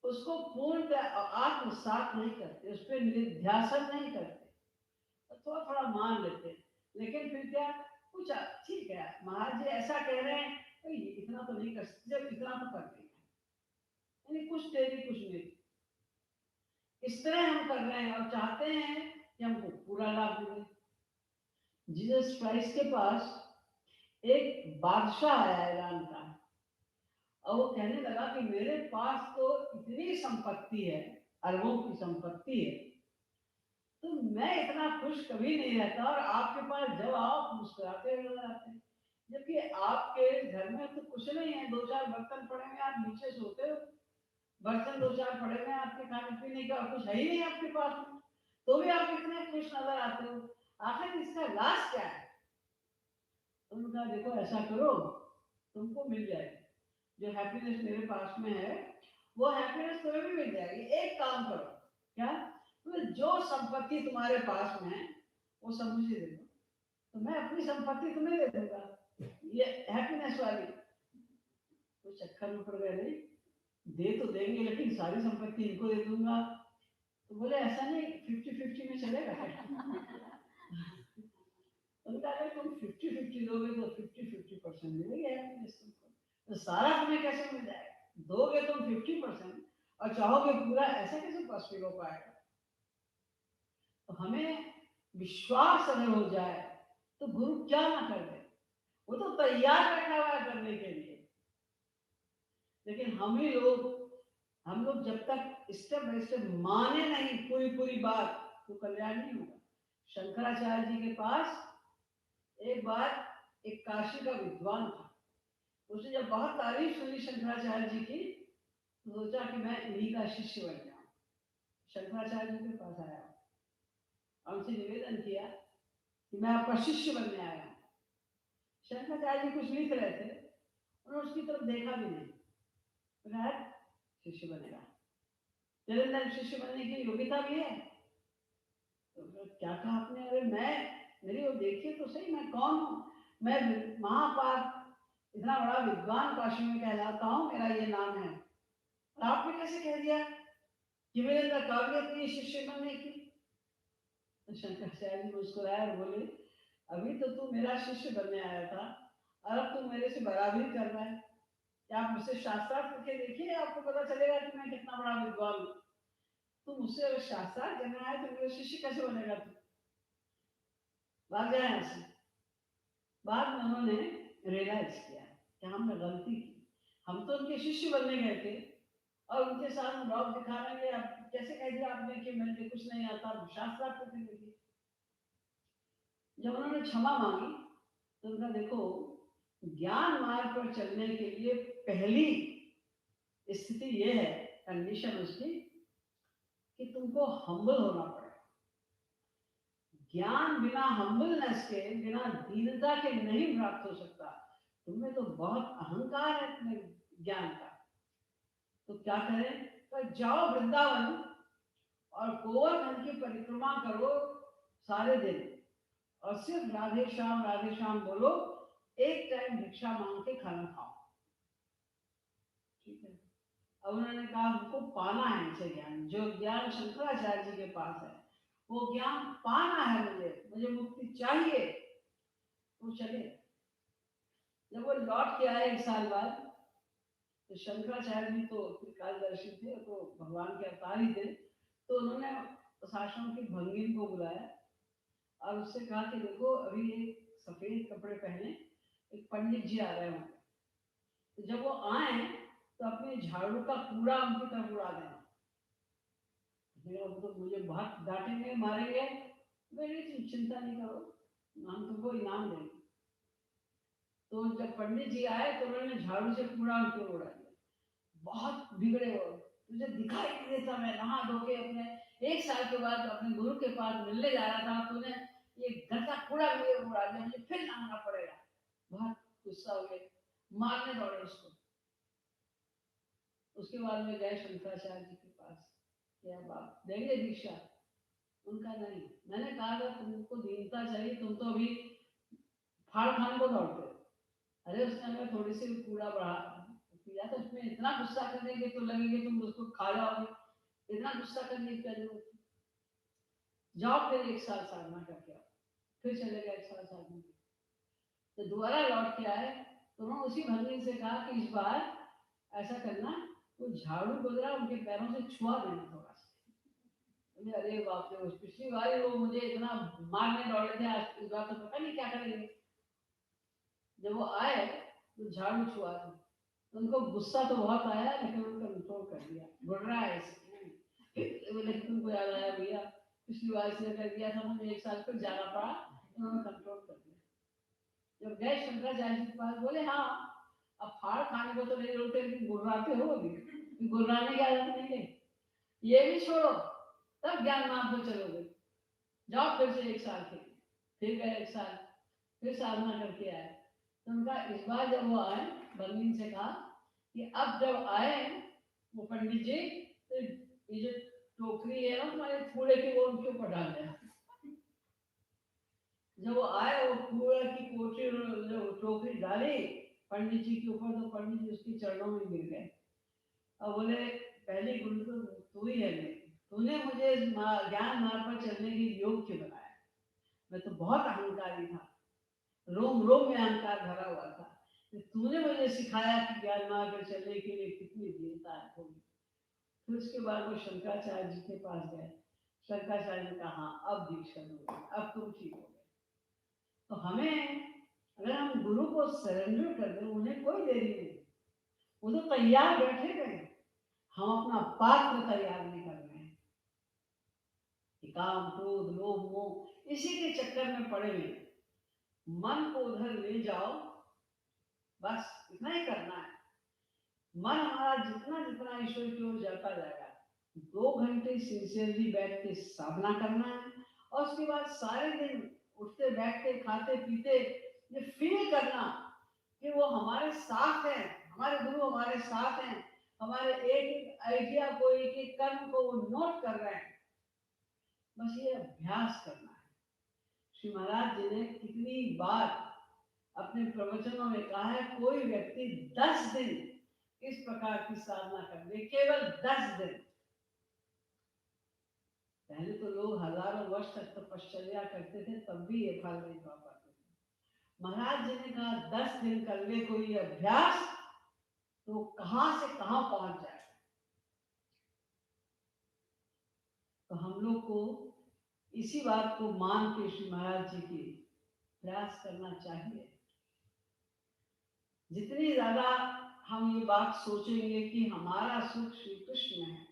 उसको पूर्ण आत्मसात नहीं करते, उस पर निध्यासन नहीं करते। थोड़ा थोड़ा मान लेते हैं, लेकिन फिर क्या, कुछ ठीक है महाराज जी ऐसा कह रहे हैं, तो इतना तो नहीं कर सकते, जब इतना तो कर देंगे, यानी कुछ तेरी कुछ मेरी, इस तरह हम कर रहे हैं और चाहते हैं कि हमको पूरा लाभ मिले। जीसस क्राइस्ट के पास एक बादशाह आया ईरान का, और वो कहने लगा कि मेरे पास तो इतनी संपत्ति है, अरबों की संपत्ति है, तो मैं इतना खुश कभी नहीं रहता, और आपके पास जब आप मुस्कुराते हुए नजर आते हैं, जबकि आपके घर में तो कुछ नहीं है, दो चार बर्तन पड़े हैं, आप नीचे सोते हो, बर्तन दो चार पड़े हैं आपके खाने पीने का, कुछ है ही नहीं आपके पास में, तो भी आप इतने खुश नजर आते हो, आखिर इसका राज क्या है। उन्होंने कहा देखो ऐसा करो, तुमको मिल जाएगी, जो हैप्पीनेस मेरे पास में है वो हैप्पीनेस तुम्हें भी मिल जाएगी। एक काम करो, क्या, तो जो संपत्ति तुम्हारे पास में है वो सब मुझे दे दो, तो मैं अपनी संपत्ति तुम्हें दे दूंगा, ये हैप्पीनेस वाली। तो चक्कर में पड़ गए, नहीं दे तो देंगे लेकिन सारी संपत्ति इनको दे दूंगा, तो बोले ऐसा नहीं 50-50 में चलेगा। उनका अगर तुम 50-50 दोगे तो 50-50% मिलेगी हैप्पीनेस तुमको, तो सारा तुम्हें कैसे मिल जाएगा, दोगे तुम 50% और चाहोगे पूरा, ऐसा कैसे पॉसिबल हो पाएगा। तो हमें विश्वास अगर हो जाए तो गुरु क्या ना कर दे, वो तो तैयार बैठा हुआ है करने के लिए। लेकिन हम लोग जब तक स्टेप बाय स्टेप माने नहीं पूरी पूरी बात, तो कल्याण नहीं होगा। शंकराचार्य जी के पास एक बार एक काशी का विद्वान था, उसने जब बहुत तारीफ सुनी शंकराचार्य जी की, तो सोचा कि मैं इन्हीं का शिष्य बन जाऊं। शंकराचार्य जी के पास आया और उनसे निवेदन किया कि मैं आपका शिष्य बनने आया हूँ। शंकराचार्य जी कुछ लिख रहे थे, उन्होंने उसकी तरफ देखा भी नहीं, शिष्य बनेगा, तेरे अंदर शिष्य बनने की योग्यता भी है। तो क्या कहा आपने, अरे मैं, मेरी वो देखिए तो सही, मैं कौन हूँ, मैं महापाप इतना बड़ा विद्वान काशी में कहलाता हूँ, मेरा ये नाम है, और आपने कैसे कह दिया कि मेरे अंदर काबिलियत नहीं शिष्य बनने की। तो शंकराचार्य जी मुस्कुराए और बोले, अभी तो तू मेरा शिष्य बनने आया था, और अब तू मेरे से बराबरी कर रहा है, क्या आप मुझसे शास्त्रार्थ करके देखिए, आपको पता चलेगा कि मैं कितना बड़ा विद्वान हूँ। तुम मुझसे अगर शास्त्रार्थ करना है तो मेरा शिष्य कैसे बनेगा तू? भाग जाए यहाँ से। बाद में उन्होंने रियलाइज किया कि हमने गलती की, हम तो उनके शिष्य बनने गए थे और उनके साथ रॉब दिखाने गए। अब कैसे कह दिया आपने कि मुझे कुछ नहीं आता, शास्त्रार्थ करने लगी। जब उन्होंने क्षमा मांगी तो उनका देखो, ज्ञान मार्ग पर चलने के लिए पहली स्थिति ये है, कंडीशन उसकी, कि तुमको हम्बल होना पड़ेगा। ज्ञान बिना हम्बलनेस के, बिना दीनता के नहीं प्राप्त हो सकता। तुम्हें तो बहुत अहंकार है अपने ज्ञान का। तो क्या करें? तो जाओ वृंदावन और गोवर्धन की परिक्रमा करो सारे दिन, और सिर्फ राधे श्याम बोलो, एक टाइम भिक्षा मांग के खाना खाओ। ठीक है। अब उन्होंने कहा हमको पाना है इनसे ज्ञान, जो ज्ञान शंकराचार्य जी के पास है वो ज्ञान पाना है, मुझे मुक्ति चाहिए। तो चले। जब वो लौट के आए 1 साल बाद, तो शंकराचार्य जी तो त्रिकालदर्शी थे, तो भगवान के अवतार ही थे। तो उन्होंने उस आश्रम की भंगिन को बुलाया और उससे कहा कि देखो अभी एक सफेद कपड़े पहने एक पंडित जी आ रहे होंगे, तो जब वो आए तो अपने झाड़ू का कूड़ा उनकी तरफ उड़ा देना। तो मुझे बहुत डांटेंगे मारेंगे, मेरी चिंता नहीं करो, हम तुमको इनाम देंगे। तो जब पंडित जी आए तो उन्होंने झाड़ू से कूड़ा उनके उड़ा दिया। बहुत बिगड़े हो, तुझे दिखाई नहीं देता, मैं नहा धो के अपने 1 साल के बाद अपने गुरु के पास मिलने जा रहा था, तूने ये घर का कूड़ा मेरे उड़ा दिया, मुझे फिर नहाना पड़ेगा। बहुत गुस्सा हो गए, मारने दौड़े उसको। उसके बाद में गए शंकराचार्य जी के पास, क्या बात देंगे दीक्षा? उनका नहीं। मैंने कहा था तुमको दीनता चाहिए, तुम तो अभी फाड़ खाने को दौड़ते हो। अरे उसने हमें थोड़ी सी कूड़ा बढ़ा किया तो उसमें इतना गुस्सा करने के तो लगेंगे तुम उसको खा जाओगे, इतना गुस्सा करने की क्या जरूरत है? जाओ फिर 1 साल साधना करके आओ। फिर चले गए 1 साल साधना। तो दोबारा लौट के आए तो उन्होंने उसी भंगी से कहा कि इस बार ऐसा करना, वो झाड़ू वगैरह उनके पैरों से छुआ देना थोड़ा सा। अरे बाप रे, पिछली बार वो मुझे इतना मारने दौड़े थे, आज इस बार तो पता नहीं क्या करेंगे। जब वो आए तो झाड़ू छुआ दी। उनको गुस्सा तो बहुत आया लेकिन उनको कंट्रोल कर दिया। बढ़ रहा है लेकिन उनको याद आया भैया पिछली बार इसने कर दिया था, मुझे 1 साल फिर जाना पड़ा, उन्होंने कंट्रोल कर दिया। जब गए शंकराचार्य जी के पास, बोले हाँ अब फाड़ खाने को तो नहीं रोते, लेकिन गुर्राते हो अभी, गुर्राने की आदत नहीं है, ये भी छोड़ो तब ज्ञान मार्ग पर चलोगे। जाओ फिर से 1 साल के। फिर गए 1 साल, फिर साधना करके आए। तो उनका इस बार जब वो आए, बंदी से कहा कि अब जब आए वो पंडित जी, तो ये जो टोकरी है ना तुम्हारे कूड़े की, वो उनके ऊपर डाल देना। जब वो आए वो कूड़े की कोठी जो टोकरी डाली पंडित जी के ऊपर, तो पंडित जी उसके चरणों में गिर गए और बोले पहली गुरु तो तू ही है, तूने मुझे ज्ञान मार्ग पर चलने के योग्य बनाया। मैं तो बहुत अहंकारी था, रोम रोम में अहंकार भरा हुआ था, तूने मुझे सिखाया कि ज्ञान मार्ग पर चलने के लिए कितनी दीनता होगी। फिर उसके बाद वो शंकराचार्य जी के पास गए। शंकराचार्य ने कहा हाँ अब दीक्षा हो गई, अब तुम ठीक हो गए। तो हमें अगर हम गुरु को सरेंडर कर दें, उन्हें कोई देरी नहीं, वो तो तैयार बैठे गए, हम अपना पात्र तैयार नहीं कर रहे हैं। काम क्रोध लोभ मोह इसी के चक्कर में पड़े हुए, मन को उधर ले जाओ, बस इतना ही करना है। मन हमारा जितना जितना ईश्वर की ओर जाता जाएगा, 2 घंटे सिंसियरली बैठ के साधना करना है, और उसके बाद सारे दिन उठते बैठते खाते पीते ये फील करना कि वो हमारे साथ हैं, हमारे गुरु हमारे साथ हैं, हमारे एक एक आइडिया को, एक एक कर्म को वो नोट कर रहे हैं। बस ये अभ्यास करना है। श्री महाराज जी ने कितनी बार अपने प्रवचनों में कहा है, कोई व्यक्ति 10 दिन इस प्रकार की साधना कर ले, केवल 10 दिन। पहले तो लोग हजारों वर्ष तक तपश्चर्या करते थे, तब भी ये फल नहीं पा पाते थे। महाराज जी ने कहा 10 दिन कर ले कोई अभ्यास, तो कहां से कहां पहुंच जाए। तो हम लोग को इसी बात को मान के श्री महाराज जी की प्रयास करना चाहिए। जितनी ज्यादा हम ये बात सोचेंगे कि हमारा सुख श्री कृष्ण में है,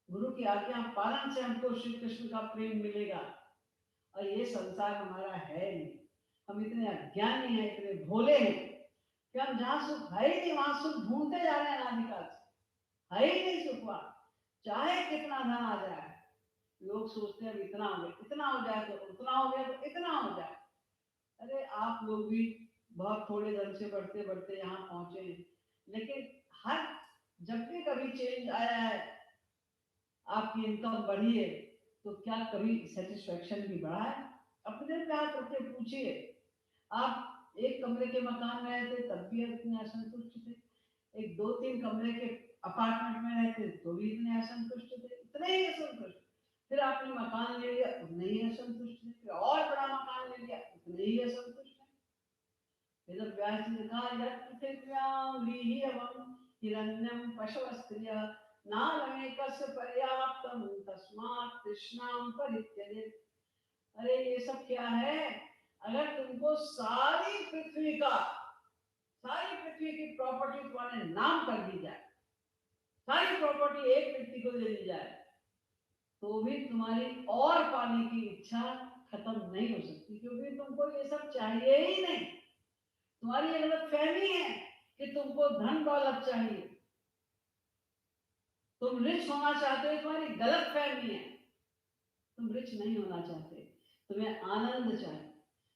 गुरु की आज्ञा पालन से हमको श्री कृष्ण का प्रेम मिलेगा, और ये संसार हमारा है नहीं। हम इतने अज्ञानी हैं, इतने भोले हैं कि हम जहाँ सुख है ही नहीं वहां सुख ढूंढते जा रहे हैं अनादिकाल से। है ही नहीं सुख वहां, चाहे कितना धन आ जाए। लोग सोचते हैं इतना हो गया, इतना हो जाए तो उतना हो गया, तो इतना हो जाए। अरे आप लोग भी बहुत थोड़े धन से बढ़ते बढ़ते यहाँ पहुंचे, लेकिन हर जब भी कभी चेंज आया है, आपकी इनकम बढ़ी है, तो क्या कभी सेटिस्फेक्शन भी बढ़ा है? अपने पे हाथ रख के पूछिए। आप एक कमरे के मकान में रहते तब भी इतने असंतुष्ट थे, एक 2-3 कमरे के अपार्टमेंट में रहते तो भी इतने असंतुष्ट थे, इतने ही असंतुष्ट। फिर आपने मकान ले लिया, उतने ही असंतुष्ट थे, फिर और बड़ा मकान ले लिया, उतने ही असंतुष्ट है। फिर जब व्यास जी ने कहा हिरण्यम पशवस्त्रिय नालमेकस्य पर्याप्तम तस्मात् तृष्णाम परित्यजेत्। अरे ये सब क्या है? अगर तुमको सारी पृथ्वी की प्रॉपर्टी तुम्हारे नाम कर दी जाए, सारी प्रॉपर्टी एक व्यक्ति को दे दी जाए, तो भी तुम्हारी और पाने की इच्छा खत्म नहीं हो सकती, क्योंकि तुमको ये सब चाहिए ही नहीं। तुम्हारी ये गलतफहमी है कि तुमको धन दौलत चाहिए, तुम रिच होना चाहते हो, तुम्हारी गलतफहमी है। तुम रिच नहीं होना चाहते, तुम्हें आनंद चाहिए।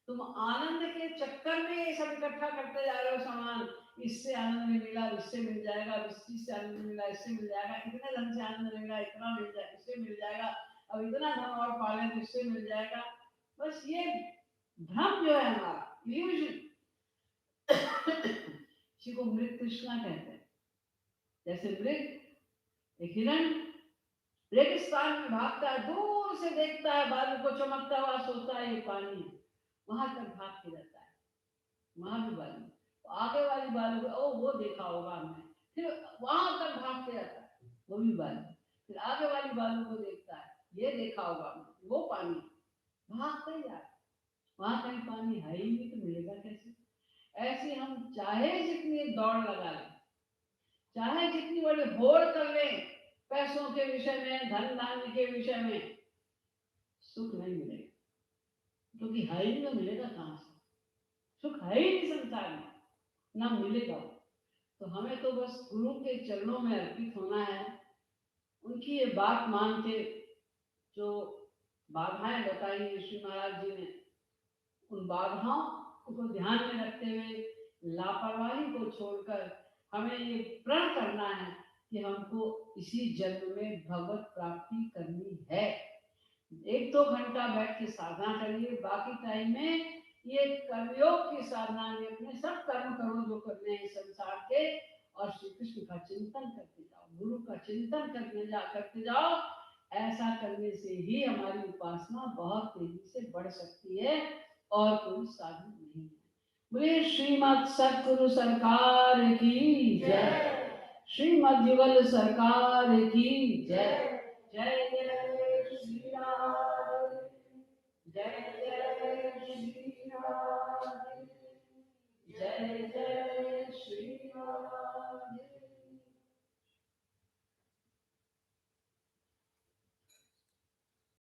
तुम आनंद के चक्कर में ये सब इकट्ठा करते जा रहे हो सामान। इससे आनंद नहीं मिला, इससे मिल जाएगा, इस चीज से आनंद मिला, इससे मिल जाएगा, इतने धन से आनंद मिलेगा, इतना मिल जाए, इससे मिल जाएगा, अब इतना धन और पाले तो इससे मिल जाएगा। बस ये भ्रम जो है हमारा, इल्यूजन, इसी को मृग तृष्णा कहते हैं। जैसे मृग, एक हिरण रेगिस्तान में भागता है, दूर से देखता है बालू को चमकता हुआ, सोचता है ये पानी है, वहां तक भाग के रहता है, वहां भी बालू, तो आगे वाली बालू ओ वो देखा होगा हमने, फिर वहां तक भागते रहता है, वो भी बालू, फिर आगे वाली बालू को देखता है, ये देखा होगा हमने, वो पानी, भागते जा, वहां कहीं पानी है ही नहीं तो मिलेगा कैसे? ऐसे हम चाहे जितनी दौड़ लगा लें, चाहे जितनी बड़ी होड़ कर लें पैसों के विषय में, धन धान्य के विषय में, सुख नहीं मिलेगा, क्योंकि है ही नहीं, मिलेगा कहां से? सुख है ही नहीं संसार में, ना मिलेगा। तो हमें तो बस गुरु के चरणों में अर्पित होना है, उनकी ये बात मान के जो बाधाएं बताई श्री महाराज जी ने, उन बाधाओं को ध्यान में रखते हुए लापरवाही को छोड़कर हमें ये प्रण करना है कि हमको इसी जन्म में भगवत प्राप्ति करनी है। 1-2 घंटा बैठ के साधना करिए, बाकी टाइम में ये कर्मयोग की साधना में अपने सब कर्म करो जो करने हैं संसार के, और श्री कृष्ण का चिंतन करते जाओ, गुरु का चिंतन करते जाओ। ऐसा करने से ही हमारी उपासना बहुत तेजी से बढ़ सकती है, और कोई साधन नहीं है। बोले श्रीमद सतगुरु सरकार की जय, श्रीमद युगल सरकार की जय। जय जय